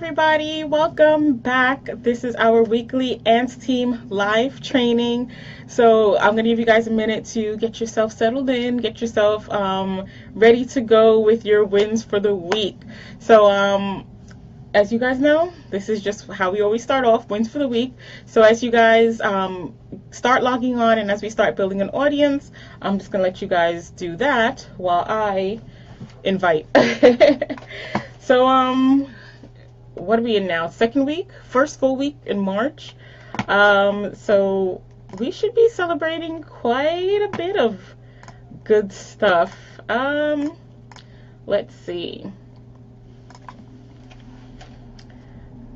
everybody, welcome back. This is our weekly Ants Team live training. So I'm gonna give you guys a minute to get yourself settled in, get yourself ready to go with your wins for the week. So as you guys know, this is just how we always start off, wins for the week. So as you guys start logging on and as we start building an audience, I'm just gonna let you guys do that while I invite. So what are we in now? Second week? First full week in March. So we should be celebrating quite a bit of good stuff. Let's see.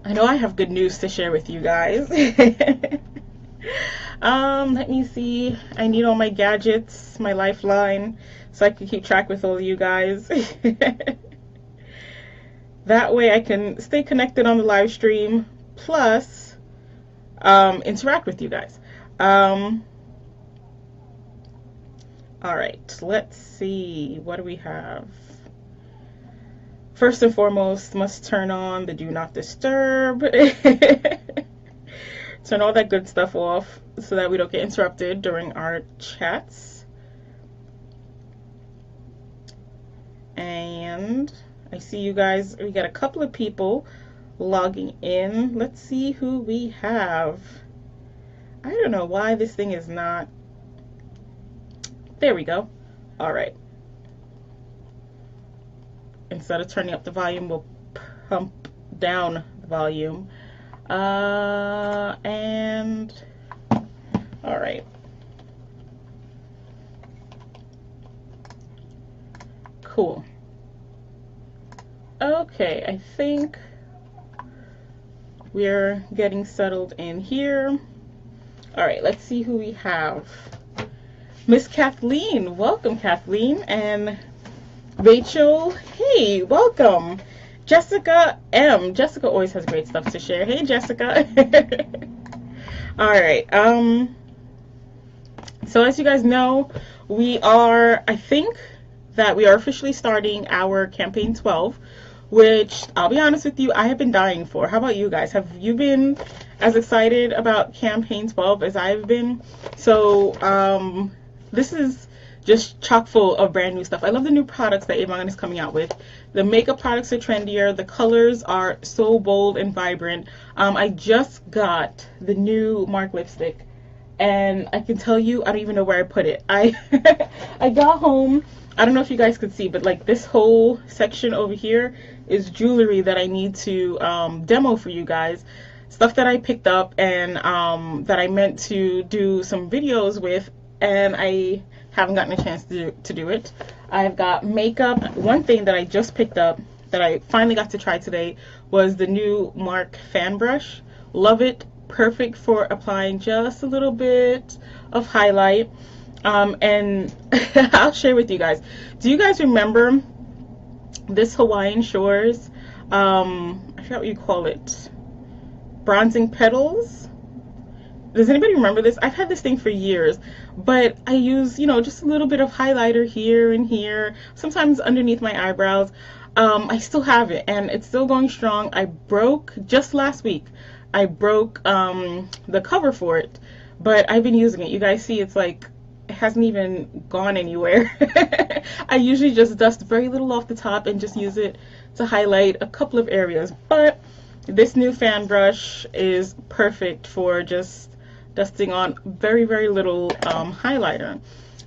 I know I have good news to share with you guys. Let me see. I need all my gadgets, my lifeline, so I can keep track with all of you guys. That way I can stay connected on the live stream, plus interact with you guys. All right, let's see. What do we have? First and foremost, must turn on the do not disturb. Turn all that good stuff off so that we don't get interrupted during our chats. And I see you guys, we got a couple of people logging in. Let's see who we have. I don't know why this thing is not. There we go. All right. Instead of turning up the volume, we'll pump down the volume. And all right. Cool. Okay, I think we're getting settled in here. All right, let's see who we have. Miss Kathleen, welcome Kathleen, and Rachel, hey, welcome. Jessica M. Jessica always has great stuff to share. Hey, Jessica. All right. So as you guys know, we are, I think that we are officially starting our campaign 12, which I'll be honest with you, I have been dying for. How about you guys? Have you been as excited about campaign 12 as I've been? So this is just chock full of brand new stuff. I love the new products that Avon is coming out with. The makeup products are trendier. The colors are so bold and vibrant. I just got the new MARC lipstick, and I can tell you, I don't even know where I put it. I got home. I don't know if you guys could see, but like this whole section over here is jewelry that I need to demo for you guys. Stuff that I picked up and that I meant to do some videos with, and I haven't gotten a chance to do it. I've got makeup. One thing that I just picked up that I finally got to try today was the new MARC fan brush. Love it. Perfect for applying just a little bit of highlight. And I'll share with you guys. Do you guys remember this Hawaiian Shores? I forgot what you call it. Bronzing petals. Does anybody remember this? I've had this thing for years, but I use, you know, just a little bit of highlighter here and here, sometimes underneath my eyebrows. I still have it, and it's still going strong. I broke, just last week, I broke the cover for it, but I've been using it. You guys see it's like, it hasn't even gone anywhere. I usually just dust very little off the top and just use it to highlight a couple of areas, but this new fan brush is perfect for just dusting on very, very little highlighter.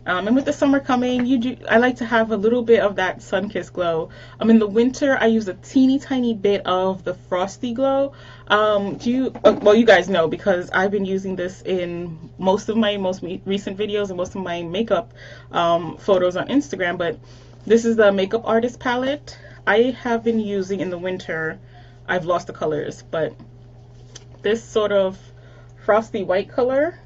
And with the summer coming, I like to have a little bit of that sun-kissed glow. In the winter, I use a teeny tiny bit of the frosty glow. Well, you guys know because I've been using this in most of my most recent videos and most of my makeup photos on Instagram, but this is the Makeup Artist palette I have been using in the winter. I've lost the colors, but this sort of frosty white color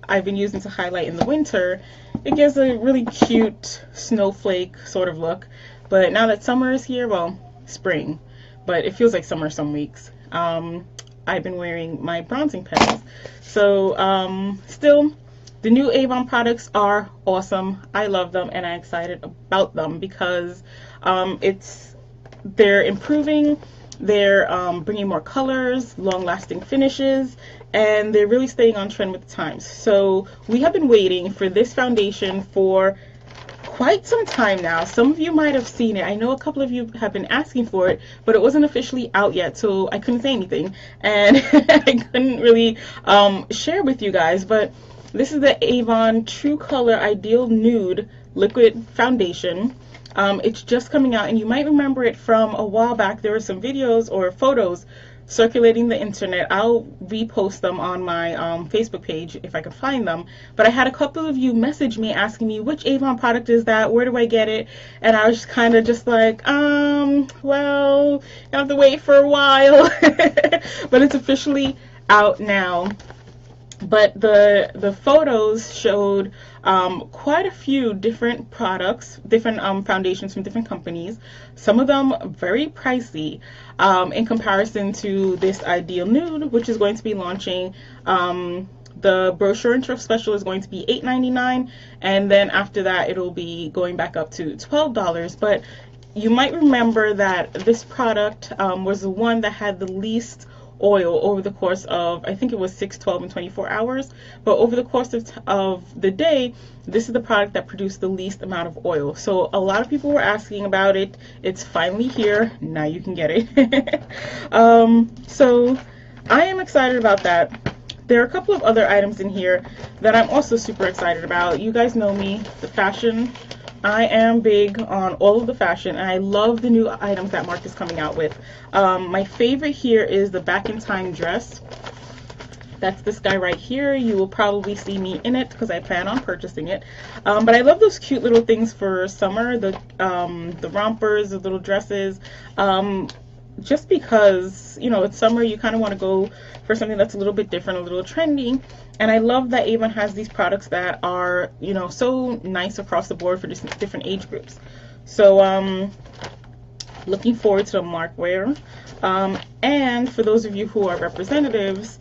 I've been using to highlight in the winter. It gives a really cute snowflake sort of look, but now that summer is here, well, spring, but it feels like summer some weeks, I've been wearing my bronzing petals. So still, the new Avon products are awesome. I love them and I'm excited about them because they're improving They're bringing more colors, long-lasting finishes, and they're really staying on trend with the times. So we have been waiting for this foundation for quite some time now. Some of you might have seen it. I know a couple of you have been asking for it, but it wasn't officially out yet, so I couldn't say anything, and I couldn't really share with you guys. But this is the Avon True Color Ideal Nude Liquid Foundation. It's just coming out, and you might remember it from a while back. There were some videos or photos circulating the internet. I'll repost them on my Facebook page if I can find them. But I had a couple of you message me asking me, which Avon product is that? Where do I get it? And I was just kind of just like, well, I have to wait for a while. But it's officially out now. But the photos showed quite a few different products, different foundations from different companies. Some of them very pricey in comparison to this Ideal Nude, which is going to be launching. The brochure and thrift special is going to be $8.99, and then after that it'll be going back up to $12. But you might remember that this product was the one that had the least oil over the course of, I think it was 6, 12, and 24 hours. But over the course of the day, this is the product that produced the least amount of oil. So a lot of people were asking about it. It's finally here. Now you can get it. So I am excited about that. There are a couple of other items in here that I'm also super excited about. You guys know me, the fashion. I am big on all of the fashion, and I love the new items that Mark is coming out with. My favorite here is the Back in Time dress. That's this guy right here. You will probably see me in it because I plan on purchasing it. But I love those cute little things for summer, the rompers, the little dresses. Just because, you know, it's summer, you kind of want to go for something that's a little bit different, a little trendy. And I love that Avon has these products that are, you know, so nice across the board for different age groups. So looking forward to the Mark wear. And for those of you who are representatives,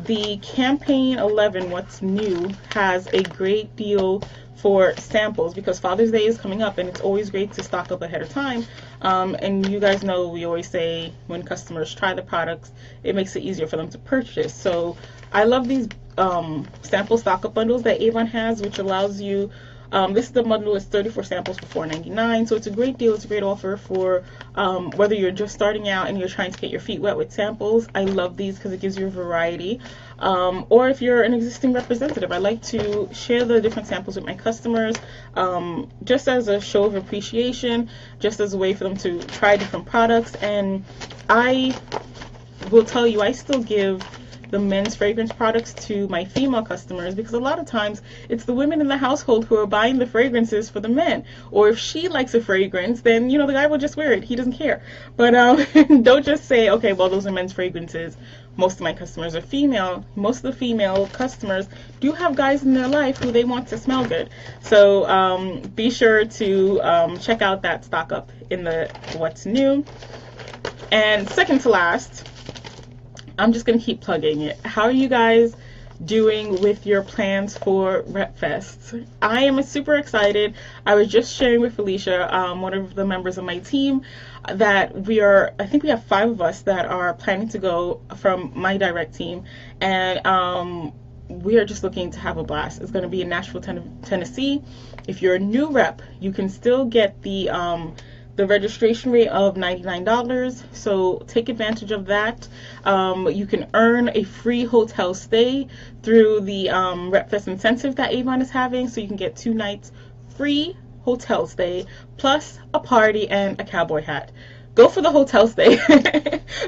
the campaign 11 What's New has a great deal for samples because Father's Day is coming up, and it's always great to stock up ahead of time. And you guys know we always say when customers try the products, it makes it easier for them to purchase. So I love these sample stock up bundles that Avon has, which allows you, this is the bundle, is 34 samples for $4.99. So it's a great deal. It's a great offer for whether you're just starting out and you're trying to get your feet wet with samples. I love these because it gives you a variety. Or if you're an existing representative, I like to share the different samples with my customers just as a show of appreciation, just as a way for them to try different products. And I will tell you, I still give the men's fragrance products to my female customers because a lot of times it's the women in the household who are buying the fragrances for the men. Or if she likes a fragrance, then, you know, the guy will just wear it. He doesn't care. But don't just say, okay, well, those are men's fragrances. Most of my customers are female. Most of the female customers do have guys in their life who they want to smell good. So be sure to check out that stock up in the What's New. And second to last, I'm just going to keep plugging it. How are you guys doing with your plans for Rep Fest? I am super excited. I was just sharing with Felicia, one of the members of my team, that I think we have 5 of us that are planning to go from my direct team, and we are just looking to have a blast. It's going to be in Nashville, Tennessee. If you're a new rep, you can still get the registration rate of $99, so take advantage of that. You can earn a free hotel stay through the RepFest incentive that Avon is having, so you can get 2 nights free hotel stay plus a party and a cowboy hat. Go for the hotel stay.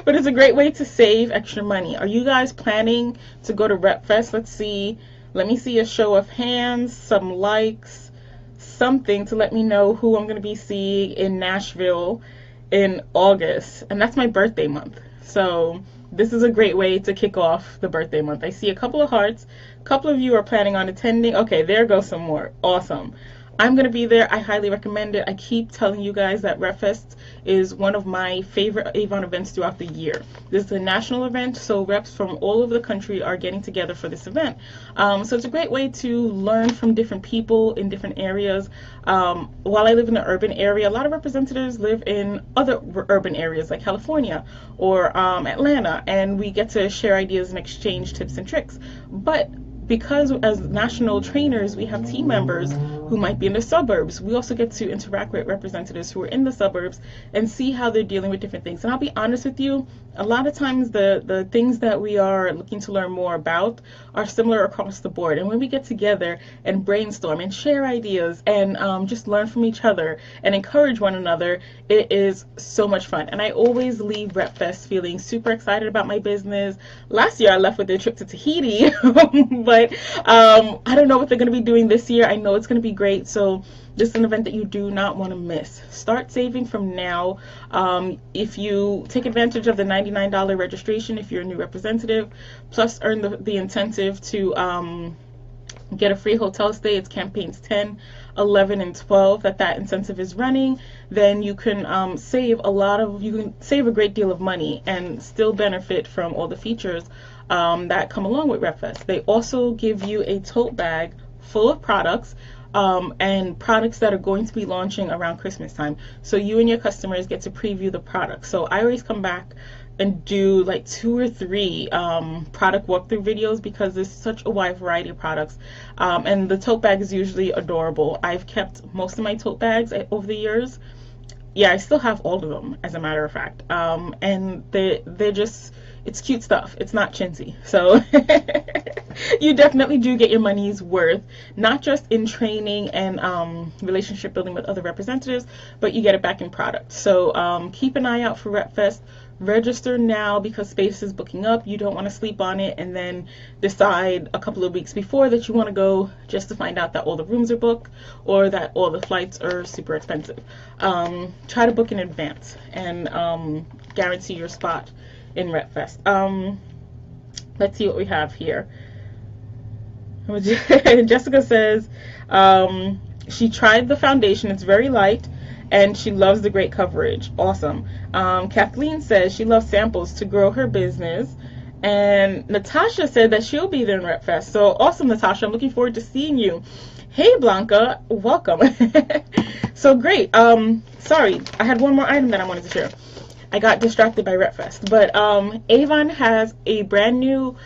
But it's a great way to save extra money. Are you guys planning to go to RepFest? Let me see a show of hands, some likes, something to let me know who I'm going to be seeing in Nashville in August. And that's my birthday month. So this is a great way to kick off the birthday month. I see a couple of hearts. A couple of you are planning on attending. Okay, there goes some more. Awesome. I'm going to be there. I highly recommend it. I keep telling you guys that RepFest is one of my favorite Avon events throughout the year. This is a national event, so reps from all over the country are getting together for this event. So it's a great way to learn from different people in different areas. While I live in the urban area, a lot of representatives live in other urban areas like California or Atlanta, and we get to share ideas and exchange tips and tricks. But because as national trainers we have team members who might be in the suburbs, we also get to interact with representatives who are in the suburbs and see how they're dealing with different things. And I'll be honest with you, a lot of times the things that we are looking to learn more about are similar across the board. And when we get together and brainstorm and share ideas and just learn from each other and encourage one another, it is so much fun. And I always leave RepFest feeling super excited about my business. Last year I left with a trip to Tahiti, but I don't know what they're going to be doing this year. I know it's going to be great. So this is an event that you do not want to miss. Start saving from now. If you take advantage of the $99 registration if you're a new representative, plus earn the incentive to get a free hotel stay, it's campaigns 10, 11, and 12 that incentive is running, then you can save a great deal of money and still benefit from all the features that come along with RepFest. They also give you a tote bag full of products and products that are going to be launching around Christmas time. So you and your customers get to preview the products. So I always come back and do like 2 or 3 product walkthrough videos because there's such a wide variety of products. And the tote bag is usually adorable. I've kept most of my tote bags over the years. Yeah, I still have all of them, as a matter of fact. And they're just, it's cute stuff. It's not chintzy. So you definitely do get your money's worth, not just in training and relationship building with other representatives, but you get it back in product. So keep an eye out for RepFest. Register now because space is booking up. You don't want to sleep on it and then decide a couple of weeks before that you want to go just to find out that all the rooms are booked or that all the flights are super expensive. Try to book in advance and guarantee your spot in RepFest. Let's see what we have here. Jessica says she tried the foundation. It's very light and she loves the great coverage. Awesome. Kathleen says she loves samples to grow her business. And Natasha said that she'll be there in RepFest. So awesome, Natasha. I'm looking forward to seeing you. Hey, Blanca. Welcome. So great. Sorry, I had one more item that I wanted to share. I got distracted by RepFest. But Avon has a brand new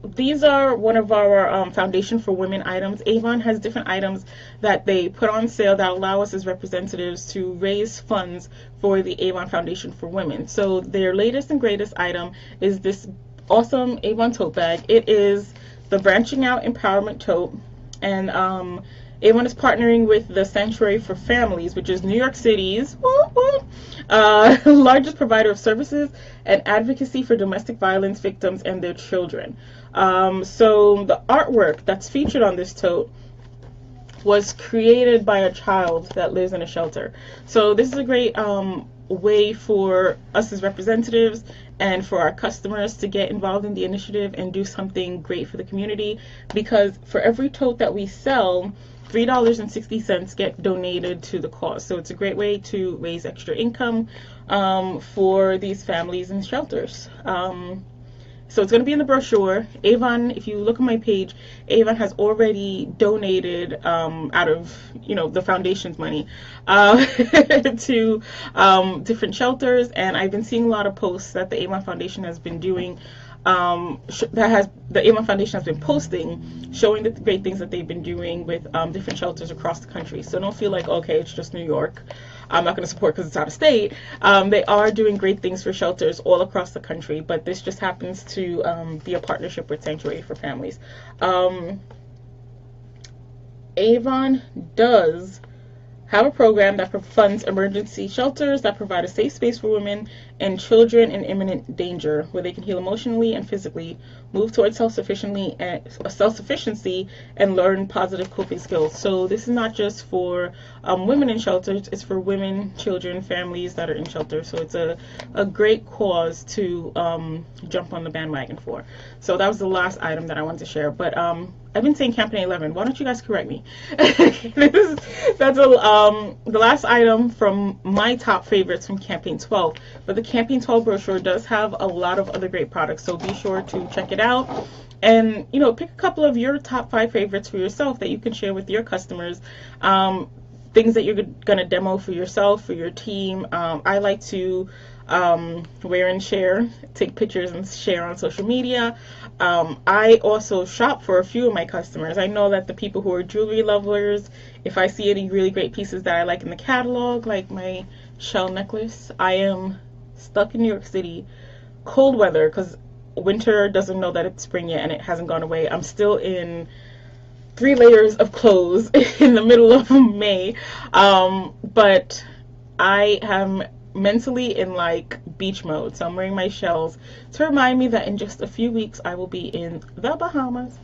these are one of our Foundation for Women items. Avon has different items that they put on sale that allow us as representatives to raise funds for the Avon Foundation for Women. So their latest and greatest item is this awesome Avon tote bag. It is the Branching Out Empowerment Tote, and Avon is partnering with the Sanctuary for Families, which is New York City's largest provider of services and advocacy for domestic violence victims and their children. So the artwork that's featured on this tote was created by a child that lives in a shelter. So this is a great way for us as representatives and for our customers to get involved in the initiative and do something great for the community, because for every tote that we sell, $3.60 get donated to the cause. So it's a great way to raise extra income for these families and shelters. So it's going to be in the brochure. Avon, if you look on my page, Avon has already donated out of, the foundation's money to different shelters, and I've been seeing a lot of posts that the Avon Foundation has been doing. The Avon Foundation has been posting, showing the great things that they've been doing with different shelters across the country. So don't feel like, okay, it's just New York, I'm not going to support because it's out of state. They are doing great things for shelters all across the country, but this just happens to be a partnership with Sanctuary for Families. Avon does have a program that funds emergency shelters that provide a safe space for women and children in imminent danger, where they can heal emotionally and physically, move towards self-sufficiency, and learn positive coping skills. So this is not just for women in shelters, it's for women, children, families that are in shelters. So it's a great cause to jump on the bandwagon for. So that was the last item that I wanted to share. But I've been saying campaign 11. Why don't you guys correct me? The last item from my top favorites from campaign 12. But the campaign 12 brochure does have a lot of other great products, so be sure to check it out. And, you know, pick a couple of your top 5 favorites for yourself that you can share with your customers. Things that you're going to demo for yourself, for your team. I like to wear and share, take pictures and share on social media. I also shop for a few of my customers. I know that the people who are jewelry lovers, if I see any really great pieces that I like in the catalog, like my shell necklace, I am stuck in New York City, cold weather, because winter doesn't know that it's spring yet and it hasn't gone away. I'm still in 3 layers of clothes in the middle of May, but I am mentally in like beach mode, so I'm wearing my shells to remind me that in just a few weeks I will be in the Bahamas.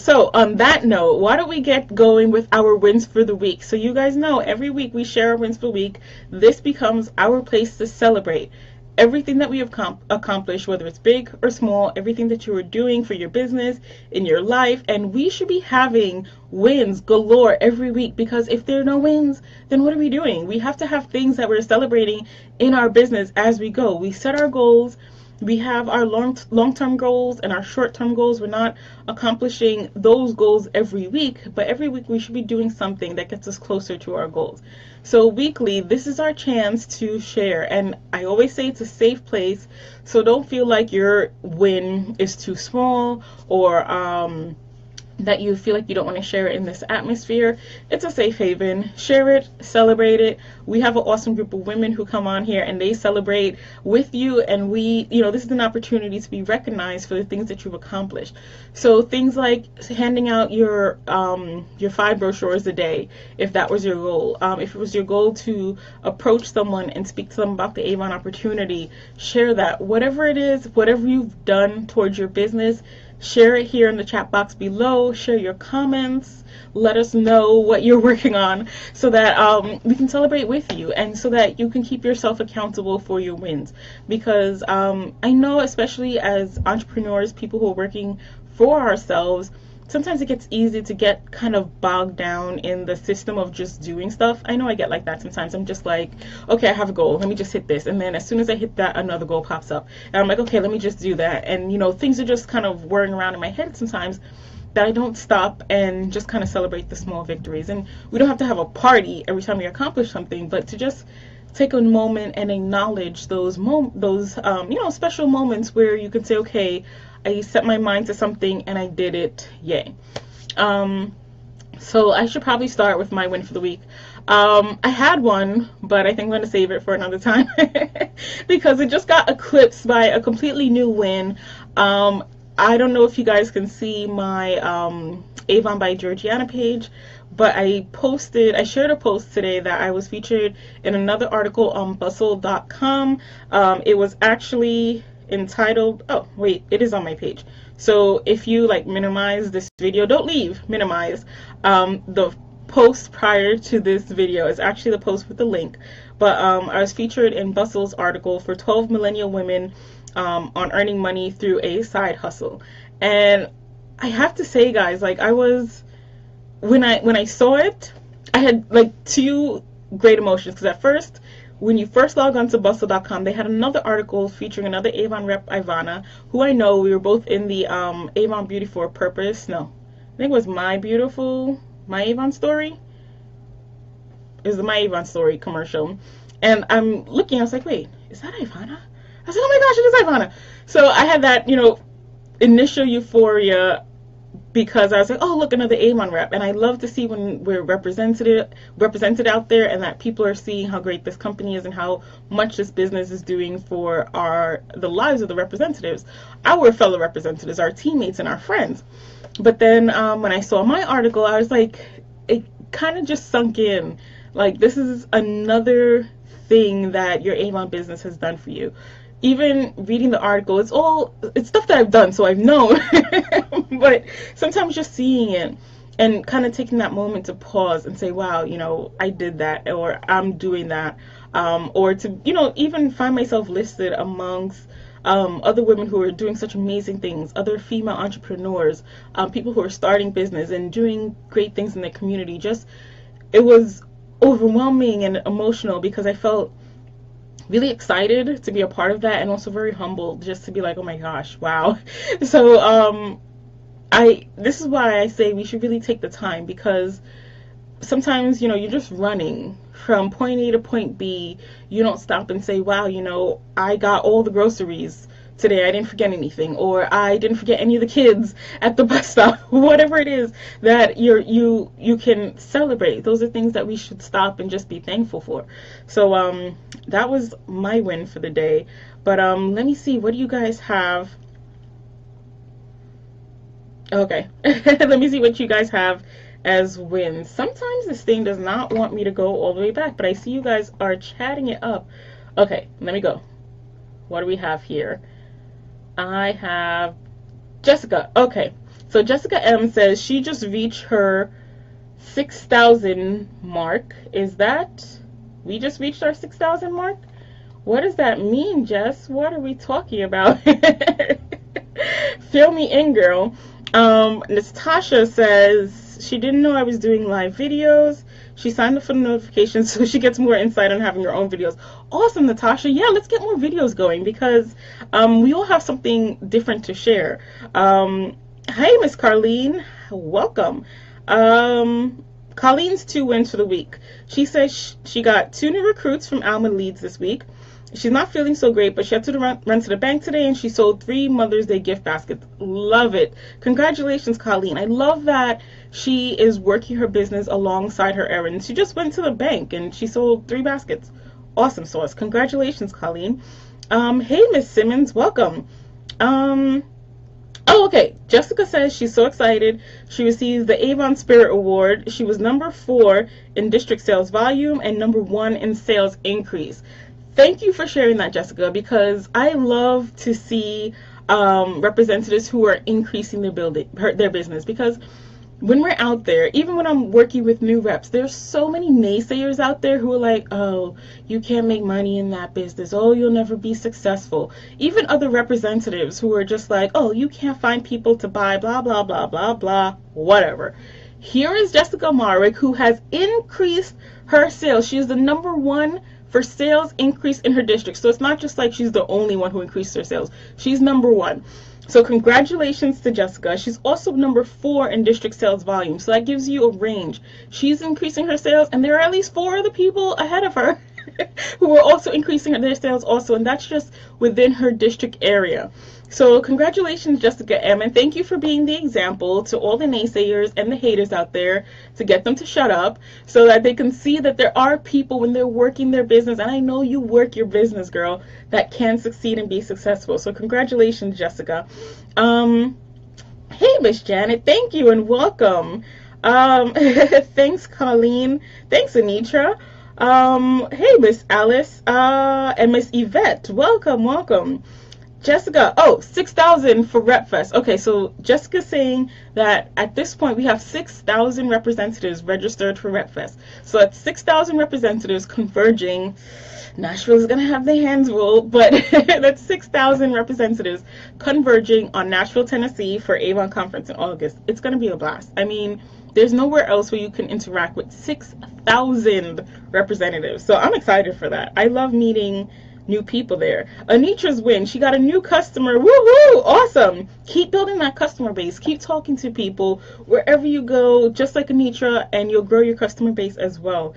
So on that note, why don't we get going with our wins for the week? So you guys know every week we share our wins for the week. This becomes our place to celebrate everything that we have accomplished, whether it's big or small, everything that you are doing for your business, in your life. And we should be having wins galore every week, because if there are no wins, then what are we doing? We have to have things that we're celebrating in our business as we go. We set our goals. We have our long-term goals and our short-term goals. We're not accomplishing those goals every week, but every week we should be doing something that gets us closer to our goals. So weekly, this is our chance to share. And I always say it's a safe place, so don't feel like your win is too small or that you feel like you don't want to share it in this atmosphere. It's a safe haven. Share it, celebrate it. We have an awesome group of women who come on here and they celebrate with you, and we, you know, this is an opportunity to be recognized for the things that you've accomplished. So things like handing out your 5 brochures a day, if that was your goal. If it was your goal to approach someone and speak to them about the Avon opportunity, share that. Whatever it is, whatever you've done towards your business, share it here in the chat box below. Share your comments. Let us know what you're working on so that we can celebrate with you, and so that you can keep yourself accountable for your wins. Because I know, especially as entrepreneurs, people who are working for ourselves, sometimes it gets easy to get kind of bogged down in the system of just doing stuff. I know I get like that sometimes. I'm just like, okay, I have a goal. Let me just hit this. And then as soon as I hit that, another goal pops up. And I'm like, okay, let me just do that. And, you know, things are just kind of whirring around in my head sometimes, that I don't stop and just kind of celebrate the small victories. And we don't have to have a party every time we accomplish something, but to just take a moment and acknowledge those you know, special moments where you can say, okay, I set my mind to something and I did it. Yay. So I should probably start with my win for the week. I had one, but I think I'm going to save it for another time because it just got eclipsed by a completely new win. I don't know if you guys can see my Avon by Georgiana page, but I shared a post today that I was featured in another article on bustle.com. It was actually entitled, oh wait, it is on my page. So if you like minimize this video, don't leave, minimize. The post prior to this video is actually the post with the link, but I was featured in Bustle's article for 12 millennial women on earning money through a side hustle. And I have to say, guys, like when I saw it, I had like 2 great emotions, because at first, when you first log on to bustle.com, they had another article featuring another Avon rep, Ivana, who I know. We were both in the Avon Beauty for a Purpose. No, I think it was My Avon Story. It was the My Avon Story commercial. And I'm looking, I was like, wait, is that Ivana? I was like, oh my gosh, it is Ivana. So I had that, you know, initial euphoria, because I was like, oh, look, another Avon rep. And I love to see when we're represented out there, and that people are seeing how great this company is and how much this business is doing for the lives of the representatives, our fellow representatives, our teammates, and our friends. But then when I saw my article, I was like, it kind of just sunk in. Like, this is another thing that your Avon business has done for you. Even reading the article, it's stuff that I've done, so I've known. But sometimes just seeing it and kind of taking that moment to pause and say, wow, you know, I did that, or I'm doing that, or to, you know, even find myself listed amongst other women who are doing such amazing things, other female entrepreneurs, people who are starting business and doing great things in their community. Just, it was overwhelming and emotional because I felt really excited to be a part of that, and also very humbled just to be like, oh my gosh, wow. So this is why I say we should really take the time, because sometimes, you're just running from point A to point B. You don't stop and say, wow, I got all the groceries today, I didn't forget anything, or I didn't forget any of the kids at the bus stop. Whatever it is that you can celebrate, those are things that we should stop and just be thankful for. So that was my win for the day. But let me see, what do you guys have? Okay. Let me see what you guys have as wins. Sometimes this thing does not want me to go all the way back, but I see you guys are chatting it up. Okay, let me go. What do we have here? I have Jessica. Okay, so Jessica M says she just reached her 6,000 mark. Is that, we just reached our 6,000 mark? What does that mean, Jess? What are we talking about? Fill me in, girl. Natasha says she didn't know I was doing live videos. She signed up for the notifications so she gets more insight on having her own videos. Awesome, Natasha. Yeah, let's get more videos going, because we all have something different to share. Hey, Miss Carlene. Welcome. Colleen's 2 wins for the week. She says she got 2 new recruits from Alma Leads this week. She's not feeling so great, but she had to run to the bank today, and she sold 3 Mother's Day gift baskets. Love it. Congratulations, Colleen. I love that she is working her business alongside her errands. She just went to the bank, and she sold 3 baskets. Awesome sauce. Congratulations, Colleen. Hey, Miss Simmons. Welcome. Oh, okay. Jessica says she's so excited. She received the Avon Spirit Award. She was number 4 in district sales volume and number 1 in sales increase. Thank you for sharing that, Jessica, because I love to see representatives who are increasing their business, because when we're out there, even when I'm working with new reps, there's so many naysayers out there who are like, oh, you can't make money in that business. Oh, you'll never be successful. Even other representatives who are just like, oh, you can't find people to buy, blah, blah, blah, blah, blah, whatever. Here is Jessica Marwick, who has increased her sales. She is the number 1 for sales increase in her district. So it's not just like she's the only one who increased her sales. She's number 1. So congratulations to Jessica. She's also number 4 in district sales volume. So that gives you a range. She's increasing her sales, and there are at least 4 other people ahead of her who are also increasing their sales also, and that's just within her district area. So congratulations, Jessica M, and thank you for being the example to all the naysayers and the haters out there, to get them to shut up so that they can see that there are people when they're working their business, and I know you work your business, girl, that can succeed and be successful. So congratulations, Jessica. Hey, Miss Janet, thank you and welcome. Thanks, Colleen. Thanks, Anitra. Hey, Miss Alice, and Miss Yvette, welcome. Jessica, 6,000 for RepFest. Okay, so Jessica's saying that at this point we have 6,000 representatives registered for RepFest. So at 6,000 representatives converging, Nashville is going to have their hands full, but that's 6,000 representatives converging on Nashville, Tennessee for Avon Conference in August. It's going to be a blast. I mean, there's nowhere else where you can interact with 6,000 representatives. So I'm excited for that. I love meeting new people there. Anitra's win. She got a new customer. Woohoo! Awesome. Keep building that customer base. Keep talking to people wherever you go, just like Anitra, and you'll grow your customer base as well.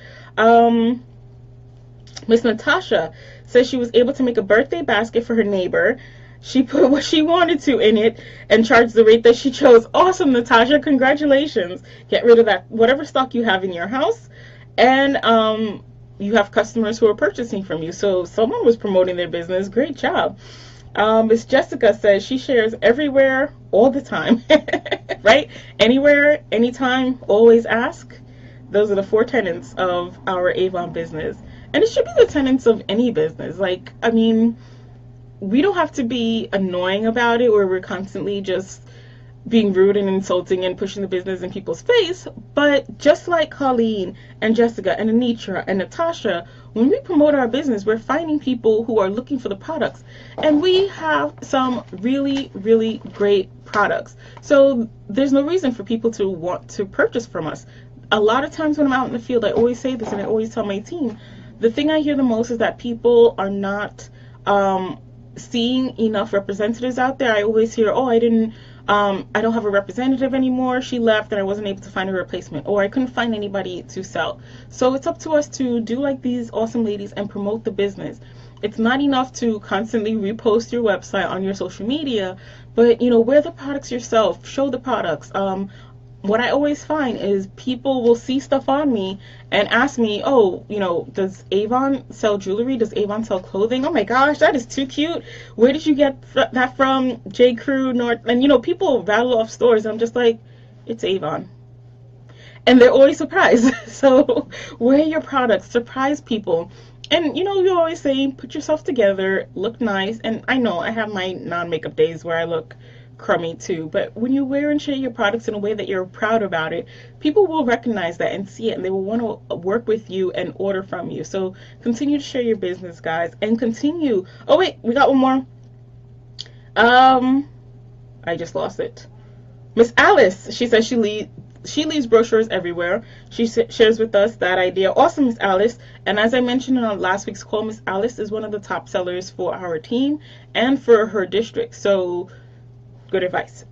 Miss Natasha says she was able to make a birthday basket for her neighbor. She put what she wanted to in it and charged the rate that she chose. Awesome, Natasha. Congratulations. Get rid of that, whatever stock you have in your house, and you have customers who are purchasing from you. So someone was promoting their business. Great job. Miss Jessica says she shares everywhere, all the time. Right? Anywhere, anytime, always ask. Those are the 4 tenets of our Avon business. And it should be the tenets of any business. Like, I mean, we don't have to be annoying about it, where we're constantly just being rude and insulting and pushing the business in people's face. But just like Colleen and Jessica and Anitra and Natasha, when we promote our business, we're finding people who are looking for the products. And we have some really, really great products. So there's no reason for people to want to purchase from us. A lot of times when I'm out in the field, I always say this and I always tell my team, the thing I hear the most is that people are not seeing enough representatives out there. I always hear, oh, I don't have a representative anymore. She left and I wasn't able to find a replacement, or I couldn't find anybody to sell. So it's up to us to do like these awesome ladies and promote the business. It's not enough to constantly repost your website on your social media, but wear the products yourself, show the products. What I always find is people will see stuff on me and ask me, oh, does Avon sell jewelry? Does Avon sell clothing? Oh my gosh, that is too cute. Where did you get that from? J. Crew, North? And people rattle off stores. I'm just like, it's Avon. And they're always surprised. So wear your products, surprise people. And you always say, put yourself together, look nice. And I know I have my non-makeup days where I look crummy too, but when you wear and share your products in a way that you're proud about it, people will recognize that and see it, and they will want to work with you and order from you. So continue to share your business, guys, and continue. Oh wait, we got one more. I just lost it. Miss Alice, she says she leaves brochures everywhere. She shares with us that idea. Awesome, Miss Alice. And as I mentioned in our last week's call, Miss Alice is one of the top sellers for our team and for her district. So good advice.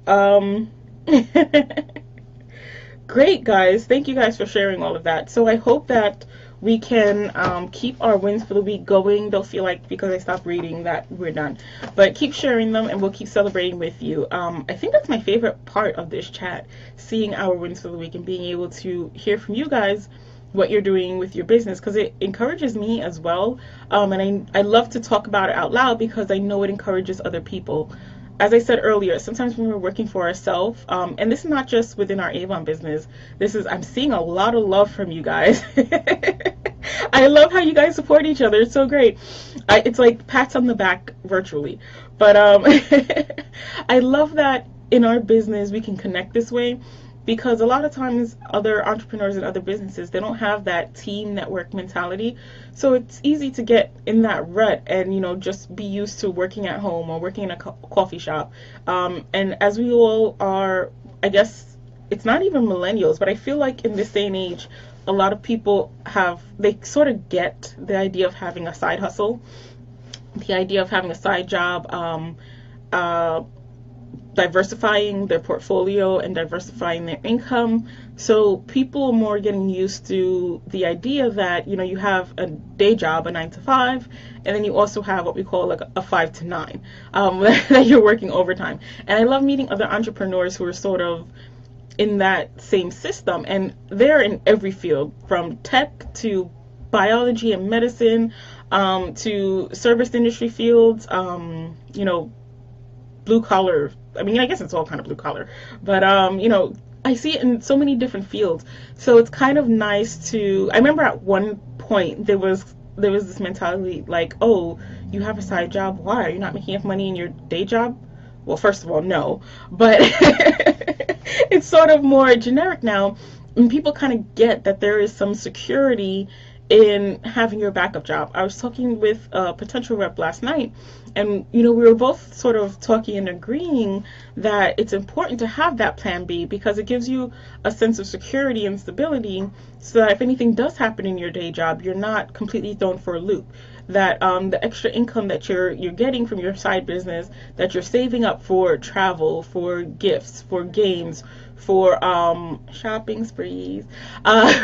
Great, guys. Thank you guys for sharing all of that. So I hope that we can keep our wins for the week going. They'll feel like, because I stopped reading, that we're done. But keep sharing them and we'll keep celebrating with you. I think that's my favorite part of this chat, seeing our wins for the week and being able to hear from you guys what you're doing with your business, because it encourages me as well. And I love to talk about it out loud because I know it encourages other people. As I said earlier, sometimes when we're working for ourselves, and this is not just within our Avon business, I'm seeing a lot of love from you guys. I love how you guys support each other. It's so great. It's like pats on the back virtually. But I love that in our business we can connect this way, because a lot of times other entrepreneurs and other businesses, they don't have that team network mentality. So it's easy to get in that rut and, just be used to working at home or working in a coffee shop. And as we all are, I guess it's not even millennials, but I feel like in this day and age, a lot of people they sort of get the idea of having a side hustle, the idea of having a side job, diversifying their portfolio and diversifying their income. So people are more getting used to the idea that, you have a day job, a 9 to 5, and then you also have what we call like a 5 to 9, that you're working overtime. And I love meeting other entrepreneurs who are sort of in that same system, and they're in every field, from tech to biology and medicine, to service industry fields, blue collar. I mean, I guess it's all kind of blue collar, but I see it in so many different fields. So it's kind of nice to. I remember at one point there was this mentality like, oh, you have a side job. Why are you not making enough money in your day job? Well, first of all, no, but it's sort of more generic now, and people kind of get that there is some security in having your backup job. I was talking with a potential rep last night, and we were both sort of talking and agreeing that it's important to have that plan B, because it gives you a sense of security and stability, so that if anything does happen in your day job, you're not completely thrown for a loop. That the extra income that you're getting from your side business, that you're saving up for travel, for gifts, for games, for shopping sprees,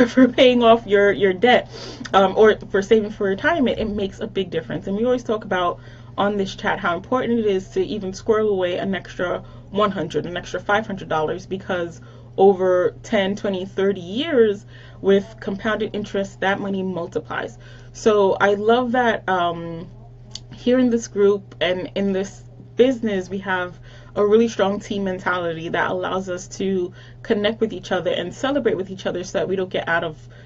for paying off your debt, or for saving for retirement, it makes a big difference. And we always talk about on this chat how important it is to even squirrel away an extra $100, an extra $500, because over 10, 20, 30 years with compounded interest, that money multiplies. So I love that here in this group and in this business, we have a really strong team mentality that allows us to connect with each other and celebrate with each other, so that we don't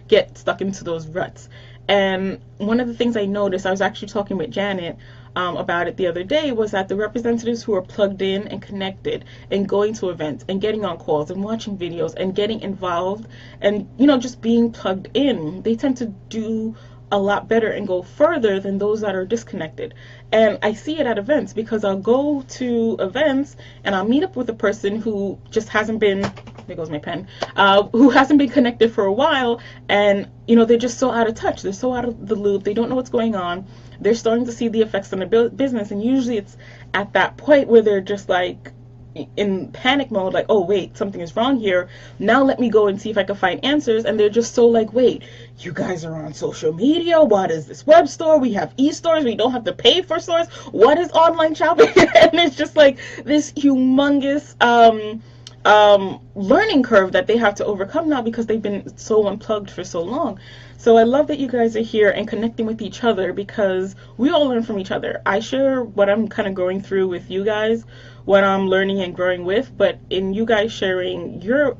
get stuck into those ruts. And one of the things I noticed, I was actually talking with Janet about it the other day was that the representatives who are plugged in and connected and going to events and getting on calls and watching videos and getting involved and, you know, just being plugged in, they tend to do a lot better and go further than those that are disconnected. And I see it at events because I'll go to events and I'll meet up with a person who just hasn't been, there goes my pen, who hasn't been connected for a while, and you know, they're just so out of touch, they're so out of the loop, they don't know what's going on, they're starting to see the effects on their business, and usually it's at that point where they're just like in panic mode, like, oh wait, something is wrong here, now let me go and see if I can find answers. And they're just so like, wait, you guys are on social media, what is this web store, we have e-stores, we don't have to pay for stores, what is online shopping? And it's just like this humongous learning curve that they have to overcome now because they've been so unplugged for so long. So I love that you guys are here and connecting with each other because we all learn from each other. I share what I'm kind of going through with you guys, what I'm learning and growing with, but in you guys sharing your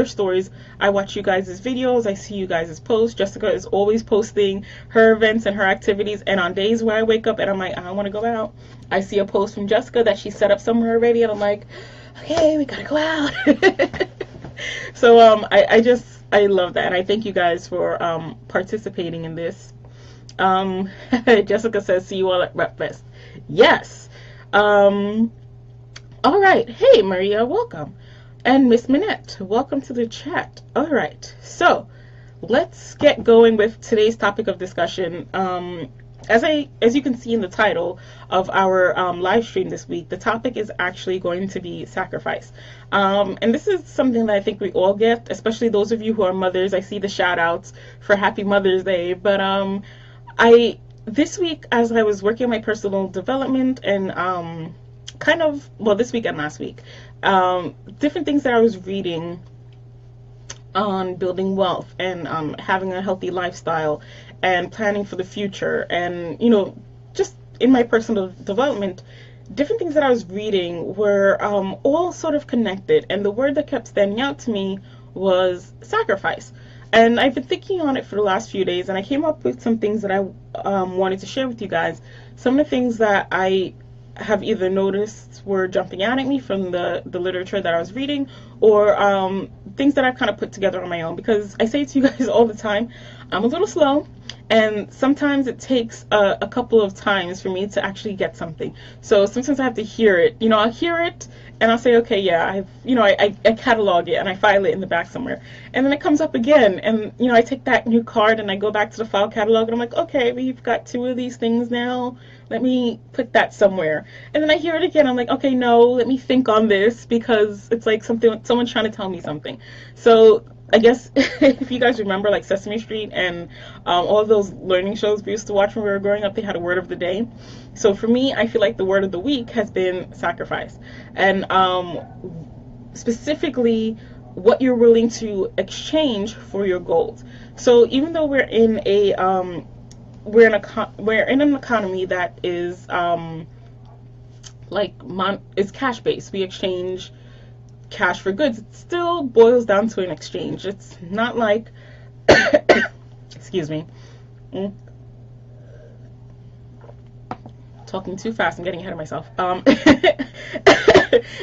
stories, I watch you guys' videos, I see you guys' posts. Jessica is always posting her events and her activities, and on days where I wake up and I'm like, I don't want to go out, I see a post from Jessica that she set up somewhere already, and I'm like, okay, we gotta go out. So I love that, and I thank you guys for participating in this. Jessica says, see you all at Rep Fest. Yes. All right. Hey, Maria, welcome. And Miss Minette, welcome to the chat. All right. So let's get going with today's topic of discussion. As you can see in the title of our live stream this week, the topic is actually going to be sacrifice. And this is something that I think we all get, especially those of you who are mothers. I see the shout outs for Happy Mother's Day. But this week, as I was working on my personal development and this week and last week, different things that I was reading on building wealth and having a healthy lifestyle and planning for the future, and you know, just in my personal development, different things that I was reading were all sort of connected, and the word that kept standing out to me was sacrifice. And I've been thinking on it for the last few days, and I came up with some things that I wanted to share with you guys. Some of the things that I have either noticed were jumping out at me from the literature that I was reading, or things that I've kind of put together on my own, because I say to you guys all the time, I'm a little slow, and sometimes it takes a couple of times for me to actually get something. So sometimes I have to hear it. You know, I'll hear it and I'll say, okay, yeah, I catalog it and I file it in the back somewhere. And then it comes up again, and you know, I take that new card and I go back to the file catalog and I'm like, okay, we've got 2 of these things now. Let me put that somewhere. And then I hear it again. I'm like, okay, no, let me think on this, because it's like someone's trying to tell me something. So I guess if you guys remember, like Sesame Street and all of those learning shows we used to watch when we were growing up, they had a word of the day. So for me, I feel like the word of the week has been sacrifice. And specifically, what you're willing to exchange for your goals. So even though we're in an economy that is is cash based, we exchange cash for goods. It still boils down to an exchange. It's not like excuse me, talking too fast, I'm getting ahead of myself.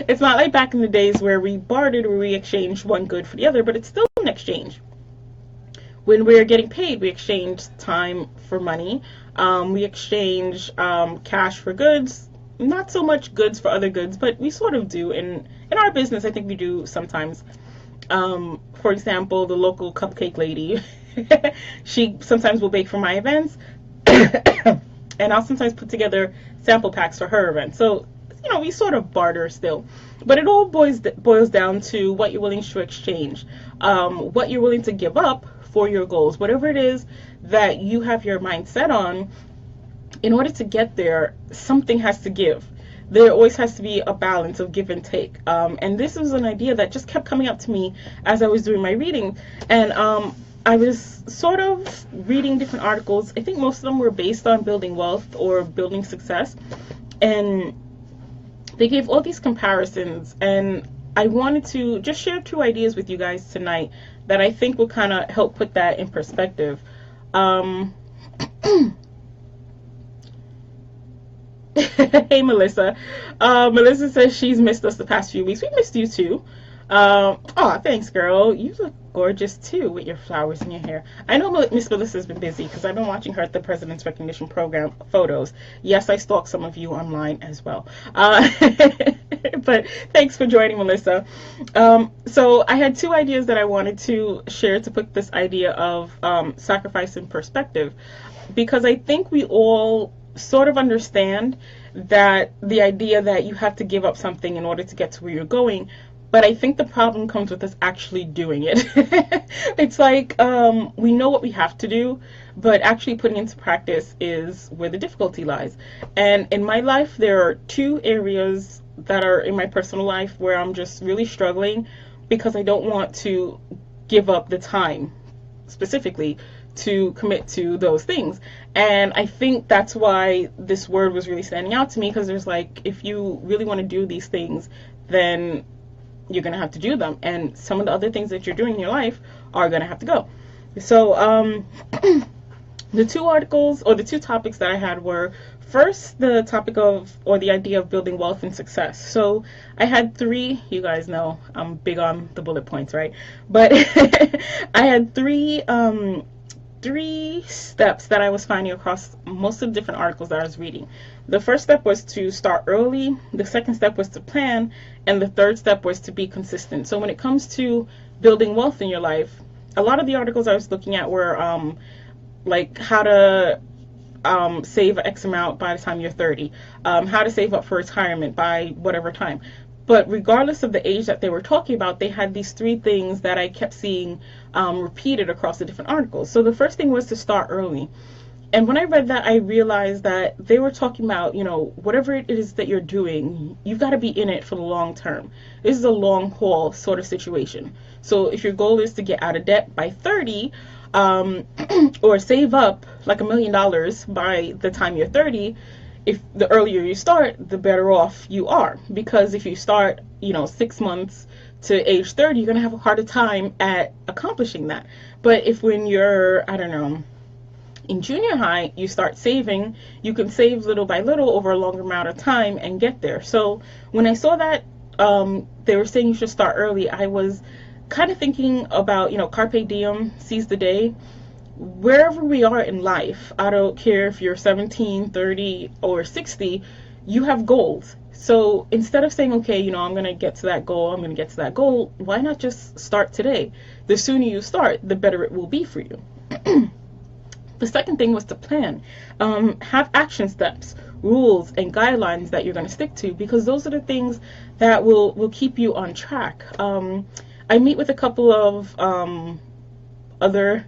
It's not like back in the days where we bartered, where we exchanged one good for the other, but it's still an exchange. When we're getting paid, we exchange time for money. We exchange cash for goods. Not so much goods for other goods, but we sort of do. In our business, I think we do sometimes. For example, the local cupcake lady, she sometimes will bake for my events, and I'll sometimes put together sample packs for her event. So, you know, we sort of barter still. But it all boils down to what you're willing to exchange, what you're willing to give up for your goals. Whatever it is that you have your mind set on, in order to get there, something has to give. There always has to be a balance of give and take. And this was an idea that just kept coming up to me as I was doing my reading. And I was sort of reading different articles. I think most of them were based on building wealth or building success. And they gave all these comparisons. And I wanted to just share 2 ideas with you guys tonight that I think will kind of help put that in perspective. Hey, Melissa. Melissa says she's missed us the past few weeks. We missed you too. Oh, thanks, girl. You look gorgeous too with your flowers in your hair. I know Miss Melissa's been busy because I've been watching her at the President's Recognition Program photos. Yes, I stalk some of you online as well. But thanks for joining, Melissa. So I had two ideas that I wanted to share to put this idea of sacrifice in perspective, because I think we all sort of understand that the idea that you have to give up something in order to get to where you're going. But I think the problem comes with us actually doing it. It's like we know what we have to do, but actually putting into practice is where the difficulty lies. And in my life, there are two areas that are in my personal life where I'm just really struggling because I don't want to give up the time specifically to commit to those things. And I think that's why this word was really standing out to me, because there's like, if you really want to do these things, then you're going to have to do them. And some of the other things that you're doing in your life are going to have to go. So the two articles, or the two topics that I had were, first, the topic of, or the idea of building wealth and success. So I had three. You guys know I'm big on the bullet points, right? But I had three steps that I was finding across most of the different articles that I was reading. The first step was to start early, the second step was to plan, and the third step was to be consistent. So when it comes to building wealth in your life, a lot of the articles I was looking at were like how to save X amount by the time you're 30, how to save up for retirement by whatever time. But regardless of the age that they were talking about, they had these three things that I kept seeing repeated across the different articles. So the first thing was to start early. And when I read that, I realized that they were talking about, whatever it is that you're doing, you've got to be in it for the long term. This is a long haul sort of situation. So if your goal is to get out of debt by 30, or save up like $1 million by the time you're 30, if the earlier you start, the better off you are. Because if you start, 6 months to age 30, you're going to have a harder time at accomplishing that. But if when you're, I don't know, in junior high, you start saving, you can save little by little over a longer amount of time and get there. So when I saw that they were saying you should start early, I was kind of thinking about, carpe diem, seize the day. Wherever we are in life, I don't care if you're 17, 30, or 60, you have goals. So instead of saying, okay, I'm going to get to that goal, why not just start today? The sooner you start, the better it will be for you. The second thing was to plan. Have action steps, rules, and guidelines that you're going to stick to, because those are the things that will keep you on track. I meet with a couple of other,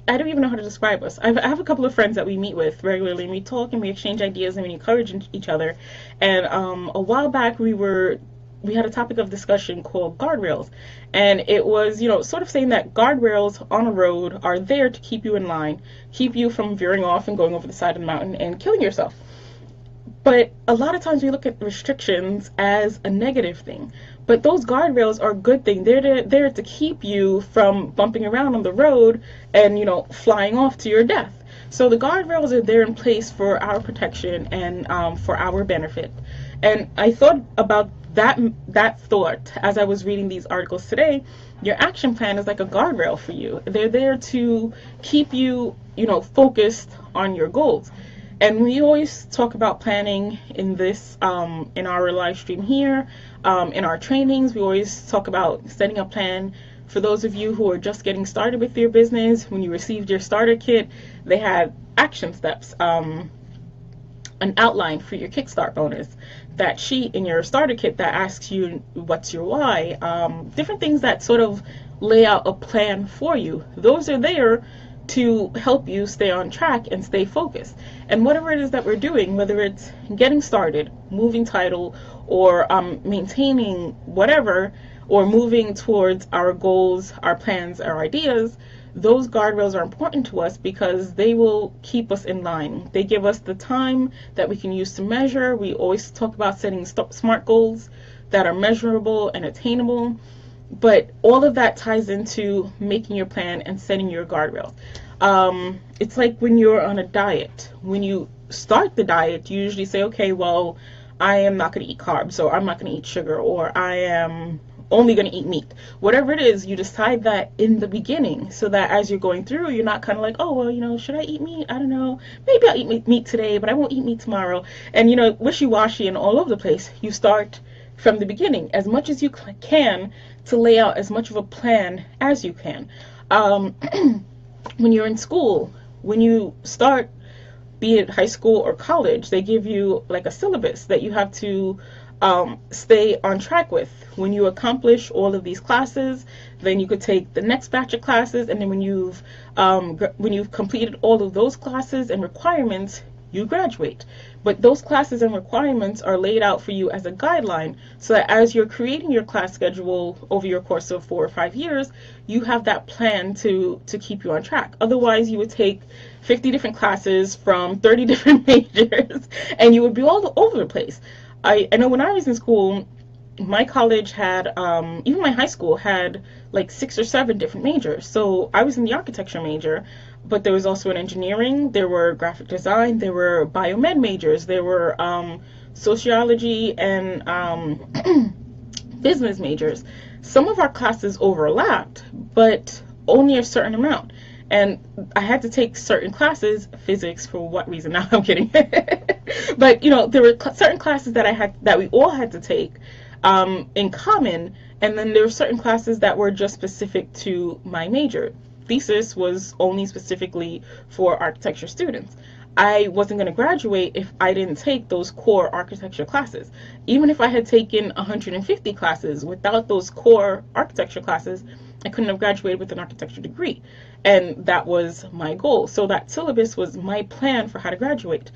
I don't even know how to describe us. I have a couple of friends that we meet with regularly, and we talk and we exchange ideas and we encourage each other. And a while back we had a topic of discussion called guardrails. And it was, sort of saying that guardrails on a road are there to keep you in line, keep you from veering off and going over the side of the mountain and killing yourself. But a lot of times we look at restrictions as a negative thing. But those guardrails are a good thing. They're there to keep you from bumping around on the road and, flying off to your death. So the guardrails are there in place for our protection and for our benefit. And I thought about that thought as I was reading these articles today. Your action plan is like a guardrail for you. They're there to keep you, focused on your goals. And we always talk about planning in this, in our live stream here, in our trainings. We always talk about setting a plan. For those of you who are just getting started with your business, when you received your starter kit, they had action steps, an outline for your Kickstart bonus, that sheet in your starter kit that asks you what's your why, different things that sort of lay out a plan for you. Those are there to help you stay on track and stay focused. And whatever it is that we're doing, whether it's getting started, moving title, or maintaining whatever, or moving towards our goals, our plans, our ideas, those guardrails are important to us because they will keep us in line. They give us the time that we can use to measure. We always talk about setting SMART goals that are measurable and attainable. But all of that ties into making your plan and setting your guardrails. It's like when you're on a diet. When you start the diet, you usually say, okay, well, I am not going to eat carbs, or I'm not going to eat sugar, or I am only going to eat meat. Whatever it is, you decide that in the beginning, so that as you're going through, you're not kind of like, oh, well, should I eat meat? I don't know. Maybe I'll eat meat today, but I won't eat meat tomorrow. And, wishy-washy and all over the place. You start from the beginning as much as you can to lay out as much of a plan as you can. Um, when you're in school, when you start, be it high school or college, they give you like a syllabus that you have to stay on track with. When you accomplish all of these classes, then you could take the next batch of classes, and then when you've completed all of those classes and requirements, you graduate. But those classes and requirements are laid out for you as a guideline, so that as you're creating your class schedule over your course of 4 or 5 years, you have that plan to keep you on track. Otherwise, you would take 50 different classes from 30 different majors, and you would be all over the place. I know when I was in school, my college had, even my high school had like 6 or 7 different majors. So I was in the architecture major, but there was also an engineering, there were graphic design, there were biomed majors, there were sociology and business majors. Some of our classes overlapped, but only a certain amount. And I had to take certain classes, physics, for what reason? Now I'm kidding. But there were certain classes that we all had to take in common, and then there were certain classes that were just specific to my major. Thesis was only specifically for architecture students. I wasn't going to graduate if I didn't take those core architecture classes. Even if I had taken 150 classes, without those core architecture classes, I couldn't have graduated with an architecture degree. And that was my goal. So that syllabus was my plan for how to graduate.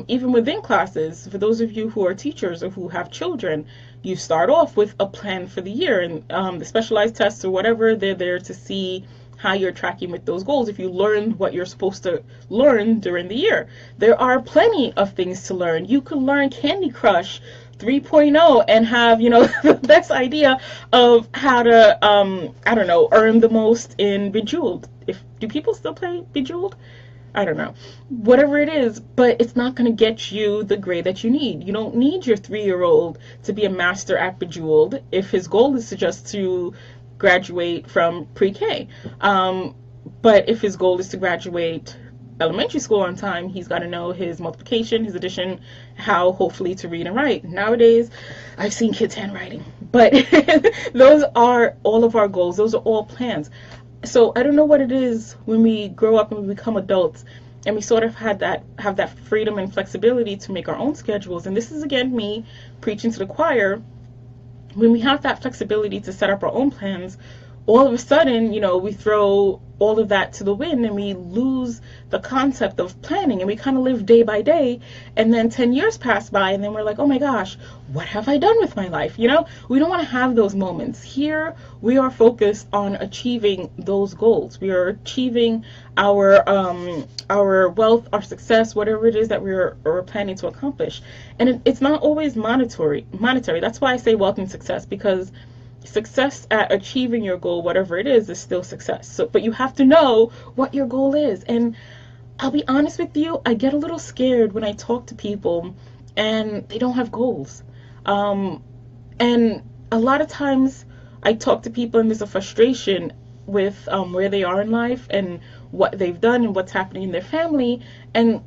Even within classes, for those of you who are teachers or who have children, you start off with a plan for the year. And the specialized tests or whatever, they're there to see how you're tracking with those goals, if you learned what you're supposed to learn during the year. There are plenty of things to learn. You could learn Candy Crush 3.0 and have, the best idea of how to, I don't know, earn the most in Bejeweled. Do people still play Bejeweled? I don't know. Whatever it is, but it's not going to get you the grade that you need. You don't need your 3-year-old to be a master at Bejeweled if his goal is just to graduate from pre-K. But if his goal is to graduate elementary school on time, he's got to know his multiplication, his addition, how hopefully to read and write. Nowadays, I've seen kids handwriting, but those are all of our goals. Those are all plans. So I don't know what it is when we grow up and we become adults and we sort of have that freedom and flexibility to make our own schedules. And this is, again, me preaching to the choir. When we have that flexibility to set up our own plans, all of a sudden, we throw all of that to the wind and we lose the concept of planning, and we kind of live day by day, and then 10 years pass by and then we're like, oh my gosh, what have I done with my life? We don't want to have those moments. Here we are focused on achieving those goals. We are achieving our wealth, our success, whatever it is that we're planning to accomplish. And it's not always monetary. That's why I say wealth and success, because success at achieving your goal, whatever it is still success. So, but you have to know what your goal is. And I'll be honest with you, I get a little scared when I talk to people and they don't have goals. And a lot of times I talk to people and there's a frustration with where they are in life and what they've done and what's happening in their family. And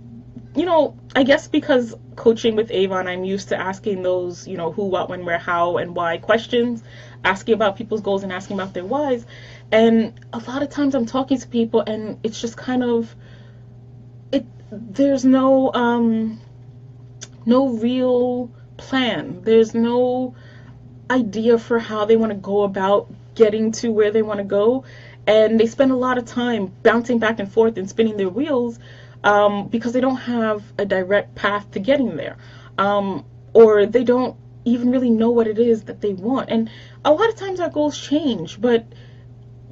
I guess because coaching with Avon, I'm used to asking those, who, what, when, where, how, and why questions, asking about people's goals and asking about their whys. And a lot of times I'm talking to people and it's just kind of, there's no real plan. There's no idea for how they want to go about getting to where they want to go. And they spend a lot of time bouncing back and forth and spinning their wheels because they don't have a direct path to getting there, or they don't even really know what it is that they want. And a lot of times our goals change, but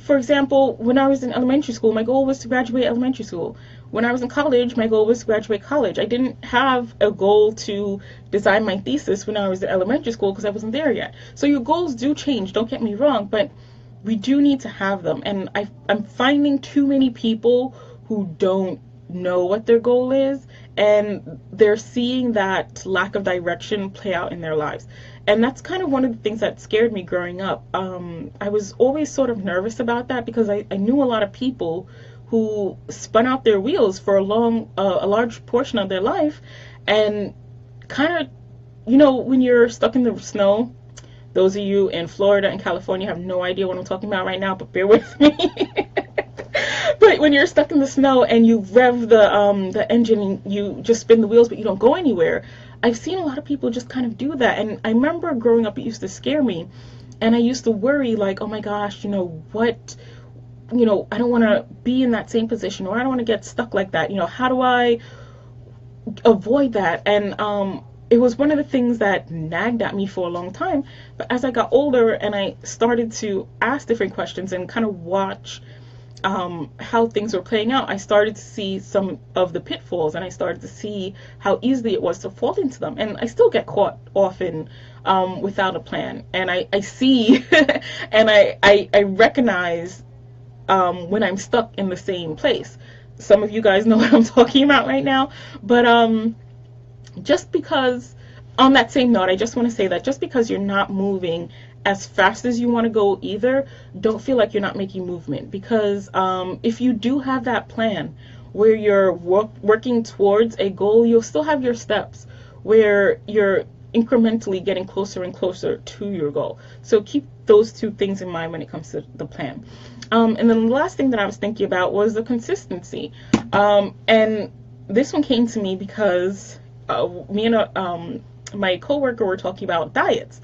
for example, when I was in elementary school, my goal was to graduate elementary school. When I was in college, my goal was to graduate college. I didn't have a goal to design my thesis when I was in elementary school because I wasn't there yet. So your goals do change, don't get me wrong, but we do need to have them. And I'm finding too many people who don't know what their goal is, and they're seeing that lack of direction play out in their lives. And that's kind of one of the things that scared me growing up. I was always sort of nervous about that because I knew a lot of people who spun out their wheels for a large portion of their life, and kind of, when you're stuck in the snow. Those of you in Florida and California have no idea what I'm talking about right now, but bear with me. But when you're stuck in the snow and you rev the engine and you just spin the wheels, but you don't go anywhere, I've seen a lot of people just kind of do that. And I remember growing up, it used to scare me, and I used to worry, like, oh my gosh, what, I don't want to be in that same position, or I don't want to get stuck like that. How do I avoid that? And it was one of the things that nagged at me for a long time. But as I got older and I started to ask different questions and kind of watch how things were playing out, I started to see some of the pitfalls, and I started to see how easily it was to fall into them. And I still get caught often without a plan. And I see and I recognize when I'm stuck in the same place. Some of you guys know what I'm talking about right now. But just because, on that same note, I just want to say that just because you're not moving as fast as you want to go either, don't feel like you're not making movement. Because if you do have that plan where you're working towards a goal, you'll still have your steps where you're incrementally getting closer and closer to your goal. So keep those two things in mind when it comes to the plan. And then the last thing that I was thinking about was the consistency. And this one came to me because me and my coworker were talking about diets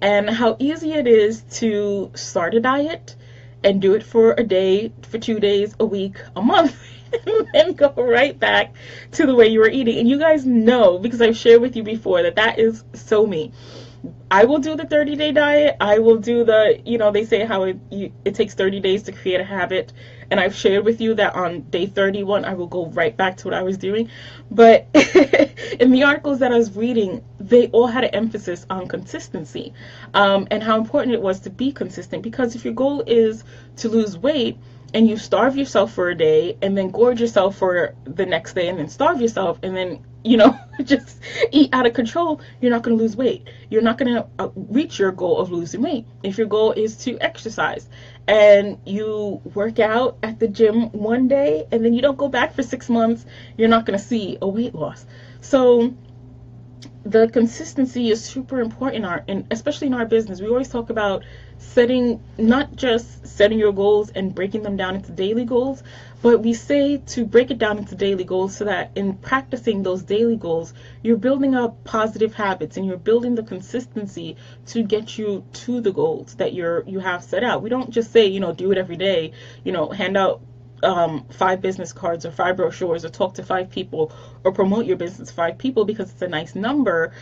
and how easy it is to start a diet and do it for a day, for 2 days, a week, a month, and then go right back to the way you were eating. And you guys know, because I've shared with you before, that is so me. I will do the 30-day diet. I will do the, they say how it takes 30 days to create a habit. And I've shared with you that on day 31, I will go right back to what I was doing. But in the articles that I was reading, they all had an emphasis on consistency and how important it was to be consistent. Because if your goal is to lose weight and you starve yourself for a day and then gorge yourself for the next day and then starve yourself and then just eat out of control, you're not going to lose weight. You're not going to reach your goal of losing weight. If your goal is to exercise and you work out at the gym one day and then you don't go back for 6 months, you're not going to see a weight loss. So the consistency is super important especially in our business. We always talk about not just setting your goals and breaking them down into daily goals, but we say to break it down into daily goals so that in practicing those daily goals, you're building up positive habits and you're building the consistency to get you to the goals that you have set out. We don't just say, do it every day, hand out 5 business cards or 5 brochures or talk to 5 people or promote your business to 5 people because it's a nice number.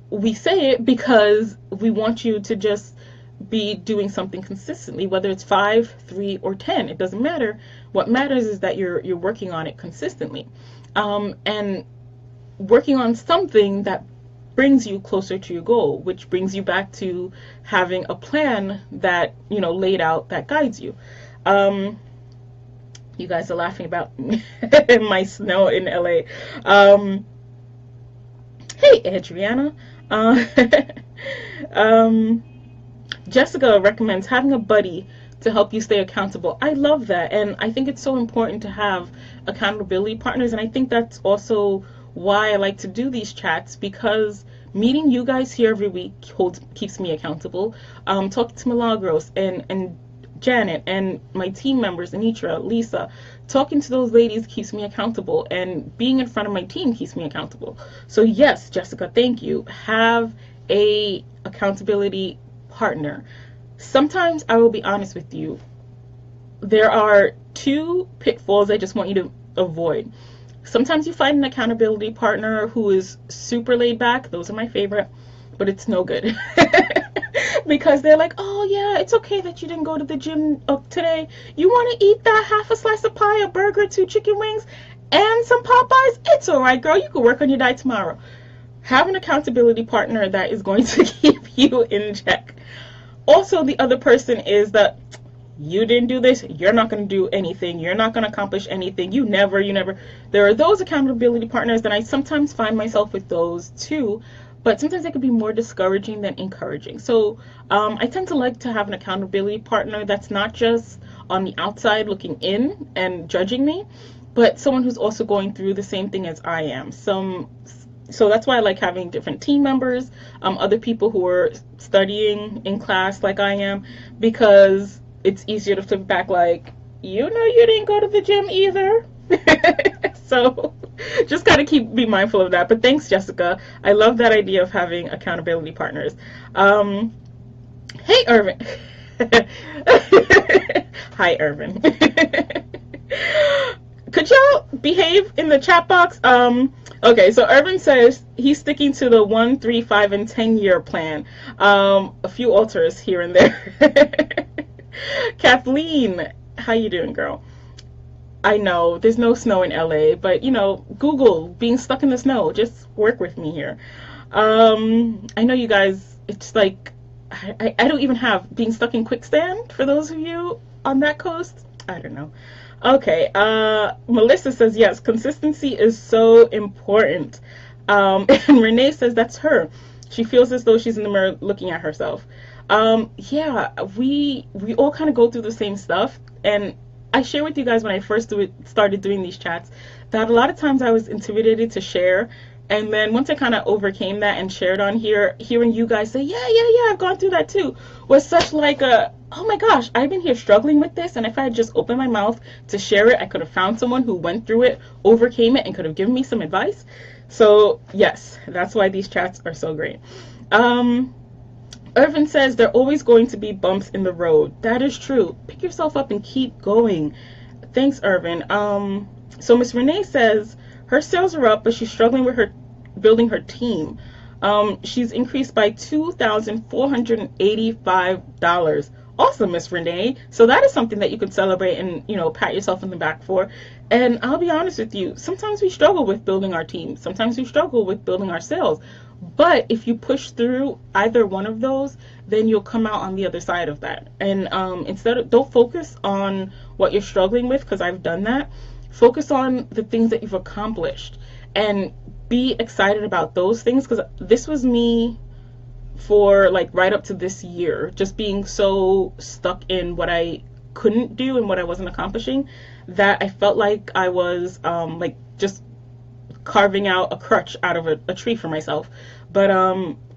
We say it because we want you to just be doing something consistently, whether it's 5, 3, or 10. It doesn't matter. What matters is that you're working on it consistently, and working on something that brings you closer to your goal, which brings you back to having a plan that laid out that guides you. You guys are laughing about my snow in LA. Hey, Adriana. Jessica recommends having a buddy to help you stay accountable. I love that, and I think it's so important to have accountability partners, and I think that's also why I like to do these chats, because meeting you guys here every week keeps me accountable. Talking to Milagros and Janet and my team members, Anitra, Lisa, talking to those ladies keeps me accountable, and being in front of my team keeps me accountable. So yes, Jessica, thank you. Have a accountability partner. Sometimes, I will be honest with you, there are 2 pitfalls I just want you to avoid. Sometimes you find an accountability partner who is super laid back. Those are my favorite, but it's no good. Because they're like, oh yeah, it's okay that you didn't go to the gym today. You want to eat that half a slice of pie, a burger, 2 chicken wings, and some Popeyes? It's all right, girl. You can work on your diet tomorrow. Have an accountability partner that is going to keep you in check. Also, the other person is that you didn't do this, you're not going to do anything, you're not going to accomplish anything, you never. There are those accountability partners, and I sometimes find myself with those too, but sometimes they could be more discouraging than encouraging. So I tend to like to have an accountability partner that's not just on the outside looking in and judging me, but someone who's also going through the same thing as I am. So that's why I like having different team members, other people who are studying in class like I am, because it's easier to flip back like, you didn't go to the gym either. So just kind of be mindful of that. But thanks, Jessica. I love that idea of having accountability partners. Hey, Irvin. Hi, Irvin. Could y'all behave in the chat box? Okay, so Irvin says he's sticking to the 1, 3, 5, and 10-year plan. A few alters here and there. Kathleen, how you doing, girl? I know there's no snow in LA, but Google being stuck in the snow. Just work with me here. I know you guys, it's like I don't even have being stuck in quicksand for those of you on that coast. I don't know. Okay, Melissa says yes, consistency is so important. And Renee says that's her. She feels as though she's in the mirror looking at herself. Yeah, we all kind of go through the same stuff, and I share with you guys when I first started doing these chats that a lot of times I was intimidated to share, and then once I kind of overcame that and shared on here, hearing you guys say, yeah, I've gone through that too, was such like a, oh my gosh, I've been here struggling with this, and if I had just opened my mouth to share it, I could have found someone who went through it, overcame it, and could have given me some advice. So yes, that's why these chats are so great. Irvin says there are always going to be bumps in the road. That is true. Pick yourself up and keep going. Thanks, Irvin. So Miss Renee says her sales are up, but she's struggling with building her team. She's increased by $2,485. Awesome, Miss Renee. So that is something that you could celebrate and pat yourself in the back for. And I'll be honest with you, sometimes we struggle with building our team. Sometimes we struggle with building our sales. But if you push through either one of those, then you'll come out on the other side of that. And don't focus on what you're struggling with, because I've done that. Focus on the things that you've accomplished and be excited about those things, because this was me for like right up to this year, just being so stuck in what I couldn't do and what I wasn't accomplishing, that I felt like I was like just carving out a crutch out of a tree for myself. But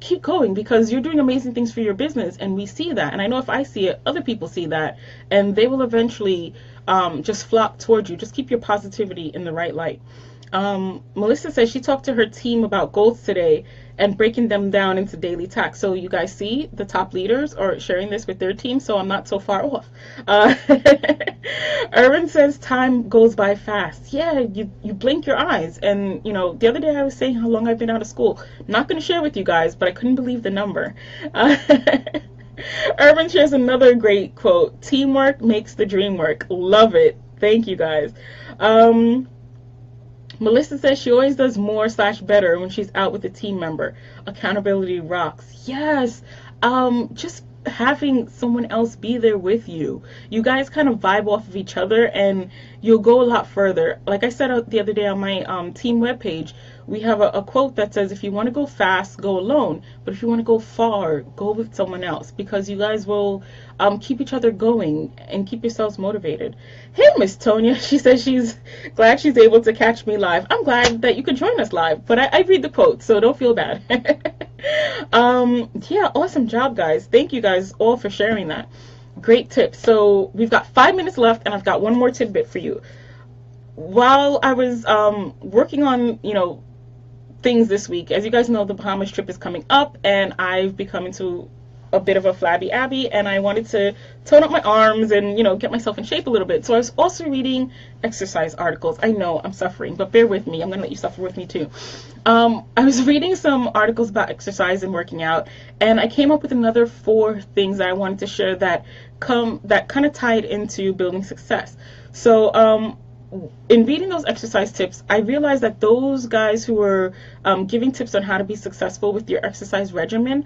keep going, because you're doing amazing things for your business, and we see that. And I know if I see it, other people see that, and they will eventually just flock towards you. Just keep your positivity in the right light. Melissa says she talked to her team about goals today and breaking them down into daily tasks. So you guys see the top leaders are sharing this with their team, so I'm not so far off. Irvin says time goes by fast. Yeah, you blink your eyes. And the other day I was saying how long I've been out of school. Not going to share with you guys, but I couldn't believe the number. Irvin shares another great quote: teamwork makes the dream work. Love it. Thank you guys. Melissa says she always does more / better when she's out with a team member. Accountability rocks. Yes. Just having someone else be there with you. You guys kind of vibe off of each other, and you'll go a lot further. Like I said the other day on my team webpage, we have a quote that says, if you want to go fast, go alone. But if you want to go far, go with someone else, because you guys will keep each other going and keep yourselves motivated. Hey, Miss Tonya, she says she's glad she's able to catch me live. I'm glad that you could join us live, but I read the quote, so don't feel bad. Yeah, awesome job, guys. Thank you guys all for sharing that. Great tips. So we've got 5 minutes left, and I've got one more tidbit for you. While I was working on, things this week, as you guys know, the Bahamas trip is coming up, and I've become into a bit of a flabby Abby, and I wanted to tone up my arms and get myself in shape a little bit. So I was also reading exercise articles. I know I'm suffering, but bear with me. I'm gonna let you suffer with me too. I was reading some articles about exercise and working out, and I came up with another 4 things that I wanted to share that kind of tied into building success. So in reading those exercise tips, I realized that those guys who were giving tips on how to be successful with your exercise regimen,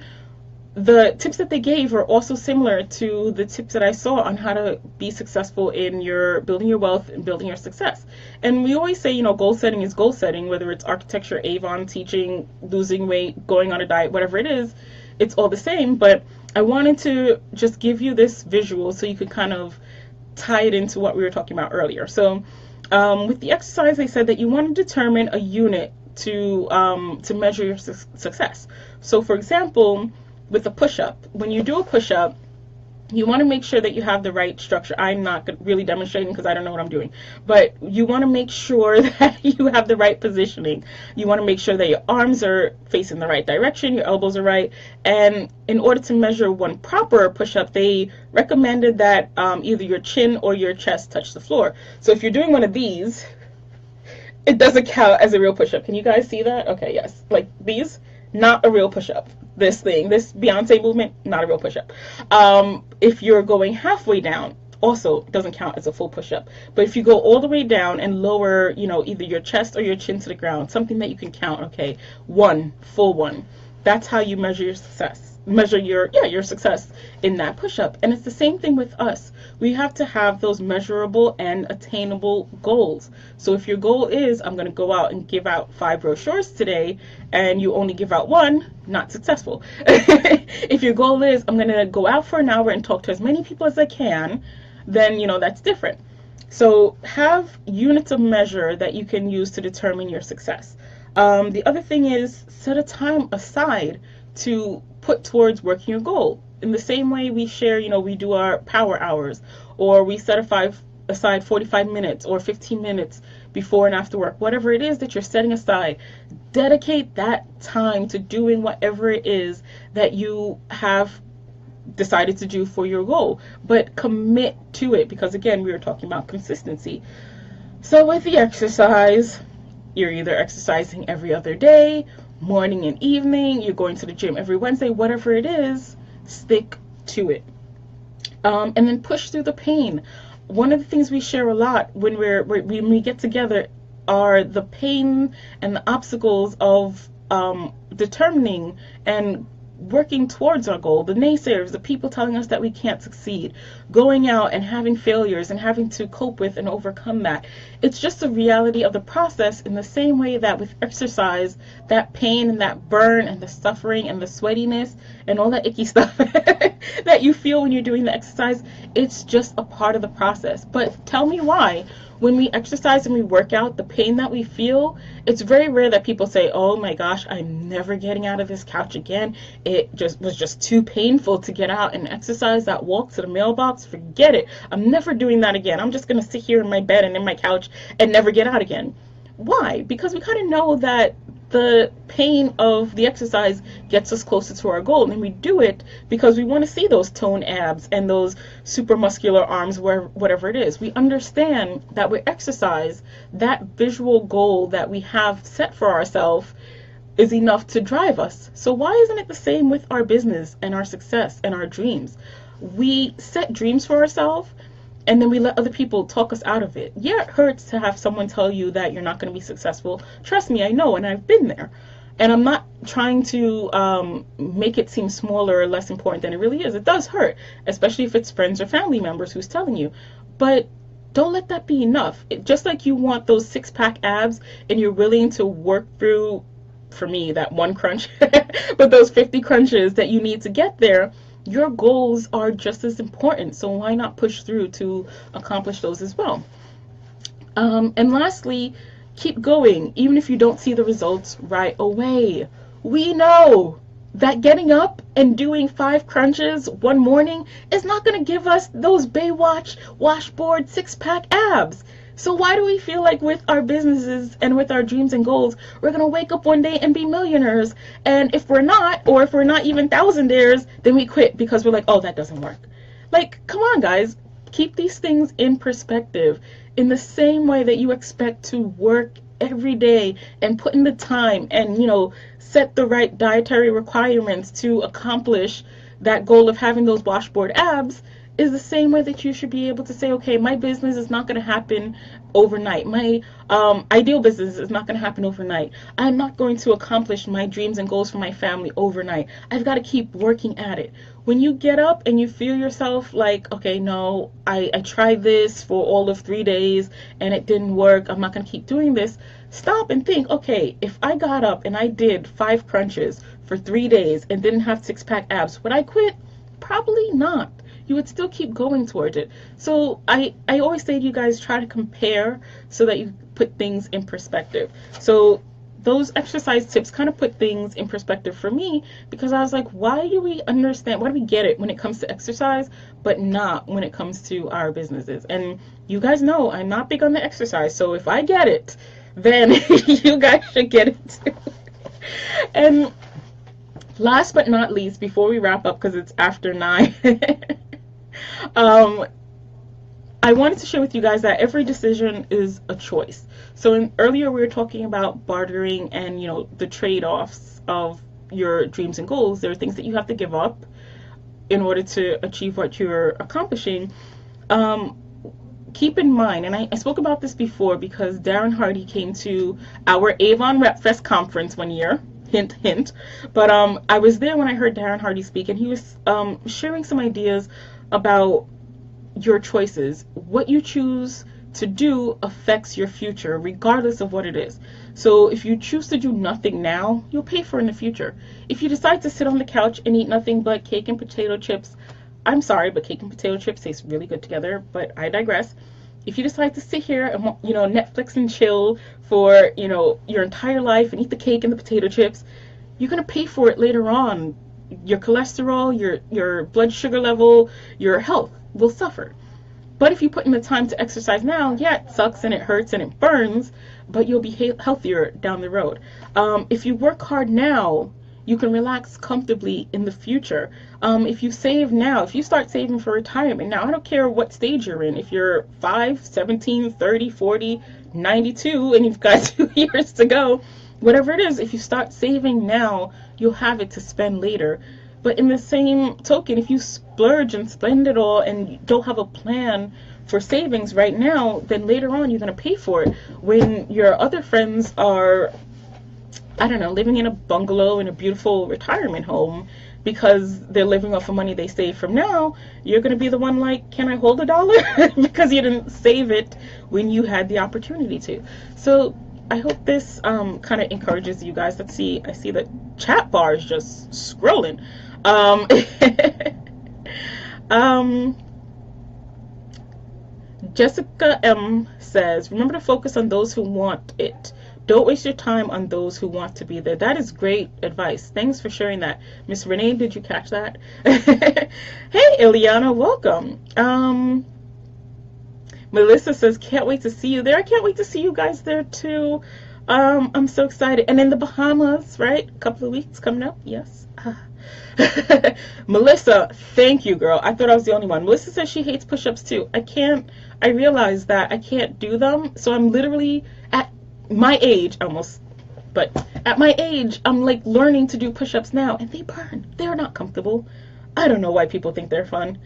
the tips that they gave are also similar to the tips that I saw on how to be successful in your building your wealth and building your success. And we always say, goal setting is goal setting, whether it's architecture, Avon, teaching, losing weight, going on a diet, whatever it is, it's all the same. But I wanted to just give you this visual so you could kind of tie it into what we were talking about earlier. So with the exercise, they said that you want to determine a unit to measure your success. So for example, with a push-up, when you do a push-up, you want to make sure that you have the right structure. I'm not really demonstrating because I don't know what I'm doing, but you want to make sure that you have the right positioning. You want to make sure that your arms are facing the right direction, your elbows are right, and in order to measure one proper push-up, they recommended that either your chin or your chest touch the floor. So if you're doing one of these, it doesn't count as a real push-up. Can you guys see that? Okay, yes. Like these, not a real push-up. This Beyonce movement, not a real push-up. If you're going halfway down, also doesn't count as a full push-up. But if you go all the way down and lower, either your chest or your chin to the ground, something that you can count, okay, full one. That's how you measure your success. Measure your success in that push-up. And it's the same thing with us. We have to have those measurable and attainable goals. So if your goal is, I'm going to go out and give out 5 brochures today, and you only give out 1, not successful. If your goal is, I'm going to go out for an hour and talk to as many people as I can, then that's different. So have units of measure that you can use to determine your success. The other thing is, set a time aside to put towards working your goal. In the same way we share, we do our power hours, or we set aside 45 minutes or 15 minutes before and after work, whatever it is that you're setting aside, dedicate that time to doing whatever it is that you have decided to do for your goal, but commit to it, because again, we were talking about consistency. So with the exercise, you're either exercising every other day, morning and evening, you're going to the gym every Wednesday, whatever it is, stick to it. And then push through the pain. One of the things we share a lot when we get together are the pain and the obstacles of determining and working towards our goal, the naysayers, the people telling us that we can't succeed, going out and having failures and having to cope with and overcome that. It's just a reality of the process, in the same way that with exercise, that pain and that burn and the suffering and the sweatiness and all that icky stuff that you feel when you're doing the exercise, it's just a part of the process. But tell me why. When we exercise and we work out, the pain that we feel, it's very rare that people say, oh my gosh, I'm never getting out of this couch again. It was just too painful to get out and exercise. That walk to the mailbox, forget it. I'm never doing that again. I'm just going to sit here in my bed and in my couch and never get out again. Why? Because we kind of know that the pain of the exercise gets us closer to our goal, and we do it because we want to see those toned abs and those super muscular arms, whatever it is. We understand that with exercise, that visual goal that we have set for ourselves is enough to drive us. So why isn't it the same with our business and our success and our dreams? We set dreams for ourselves, and then we let other people talk us out of it. Yeah, it hurts to have someone tell you that you're not going to be successful. Trust me, I know, and I've been there. And I'm not trying to make it seem smaller or less important than it really is. It does hurt, especially if it's friends or family members who's telling you. But don't let that be enough. Just like you want those 6-pack abs and you're willing to work through, for me, that 1 crunch, but those 50 crunches that you need to get there, your goals are just as important. So why not push through to accomplish those as well? And lastly, keep going, even if you don't see the results right away. We know that getting up and doing 5 crunches one morning is not going to give us those Baywatch washboard 6-pack abs. So why do we feel like with our businesses and with our dreams and goals, we're going to wake up one day and be millionaires? And if we're not, or if we're not even thousandaires, then we quit because we're like, oh, that doesn't work. Like, come on, guys. Keep these things in perspective. In the same way that you expect to work every day and put in the time and, set the right dietary requirements to accomplish that goal of having those washboard abs, is the same way that you should be able to say, okay, my business is not going to happen overnight. My ideal business is not going to happen overnight. I'm not going to accomplish my dreams and goals for my family overnight. I've got to keep working at it. When you get up and you feel yourself like, okay, no, I tried this for all of 3 days and it didn't work. I'm not going to keep doing this. Stop and think, okay, if I got up and I did 5 crunches for 3 days and didn't have 6-pack abs, would I quit? Probably not. You would still keep going towards it. So I always say to you guys, try to compare so that you put things in perspective. So those exercise tips kind of put things in perspective for me, because I was like, why do we get it when it comes to exercise, but not when it comes to our businesses? And you guys know I'm not big on the exercise, so if I get it, then you guys should get it too. And last but not least, before we wrap up, because it's after 9, I wanted to share with you guys that every decision is a choice. So earlier we were talking about bartering and, the trade-offs of your dreams and goals. There are things that you have to give up in order to achieve what you're accomplishing. Keep in mind, and I spoke about this before because Darren Hardy came to our Avon Rep Fest conference one year. Hint, hint. But I was there when I heard Darren Hardy speak, and he was sharing some ideas about your choices. What you choose to do affects your future, regardless of what it is. So if you choose to do nothing now, you'll pay for it in the future. If you decide to sit on the couch and eat nothing but cake and potato chips, I'm sorry, but cake and potato chips taste really good together, but I digress. If you decide to sit here and, Netflix and chill for, your entire life and eat the cake and the potato chips, you're going to pay for it later on. Your cholesterol, your blood sugar level, your health will suffer. But if you put in the time to exercise now, yeah, it sucks and it hurts and it burns, but you'll be healthier down the road. If you work hard now, you can relax comfortably in the future. If you save now, if you start saving for retirement now, I don't care what stage you're in. If you're 5, 17, 30, 40, 92, and you've got 2 years to go, whatever it is, if you start saving now, you'll have it to spend later. But in the same token, if you splurge and spend it all and you don't have a plan for savings right now, then later on you're going to pay for it. When your other friends are, I don't know, living in a bungalow in a beautiful retirement home because they're living off of money they save from now, you're going to be the one like, can I hold $1? Because you didn't save it when you had the opportunity to. So I hope this kind of encourages you guys. Let's see, I see the chat bar is just scrolling. Jessica M says, remember to focus on those who want it. Don't waste your time on those who want to be there. That is great advice. Thanks for sharing that. Miss Renee, did you catch that? Hey, Ileana, welcome. Melissa says, can't wait to see you there. I can't wait to see you guys there too. I'm so excited. And in the Bahamas, right? A couple of weeks coming up. Yes. Melissa, thank you, girl. I thought I was the only one. Melissa says she hates push-ups too. I realize that I can't do them. So I'm literally at my age almost, but at my age, I'm like learning to do push-ups now, and they burn. They're not comfortable. I don't know why people think they're fun.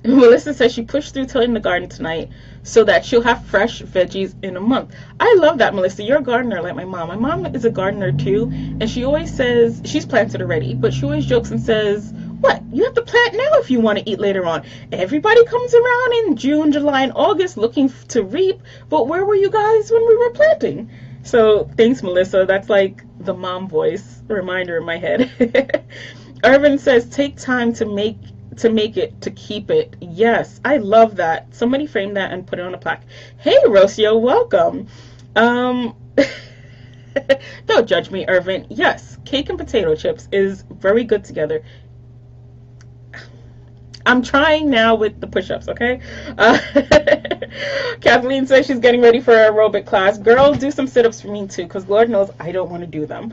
Melissa says she pushed through tilling the garden tonight so that she'll have fresh veggies in a month. I love that, Melissa. You're a gardener like my mom. My mom is a gardener too, and she always says, she's planted already, but she always jokes and says, what? You have to plant now if you want to eat later on. Everybody comes around in June, July, and August looking to reap, but where were you guys when we were planting? So thanks, Melissa. That's like the mom voice reminder in my head. Irvin says, take time to make it, to keep it. Yes, I love that. Somebody frame that and put it on a plaque. Hey, Rocio, welcome. Don't judge me, Irvin. Yes, cake and potato chips is very good together. I'm trying now with the push-ups, okay? Kathleen says she's getting ready for her aerobic class. Girl, do some sit-ups for me too, because Lord knows I don't want to do them.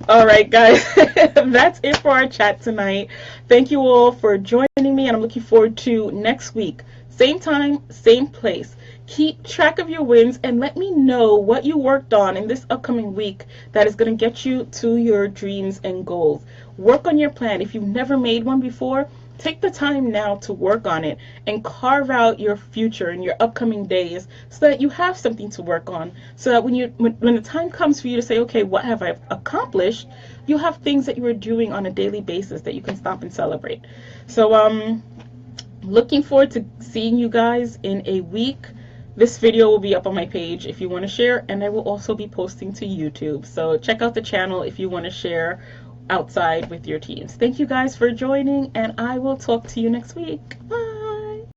All right, guys, that's it for our chat tonight. Thank you all for joining me, and I'm looking forward to next week. Same time, same place. Keep track of your wins and let me know what you worked on in this upcoming week that is going to get you to your dreams and goals. Work on your plan. If you've never made one before, take the time now to work on it and carve out your future and your upcoming days so that you have something to work on. So that when the time comes for you to say, okay, what have I accomplished? You have things that you are doing on a daily basis that you can stop and celebrate. So looking forward to seeing you guys in a week. This video will be up on my page if you want to share, and I will also be posting to YouTube. So check out the channel if you want to share outside with your teams. Thank you guys for joining, and I will talk to you next week. Bye.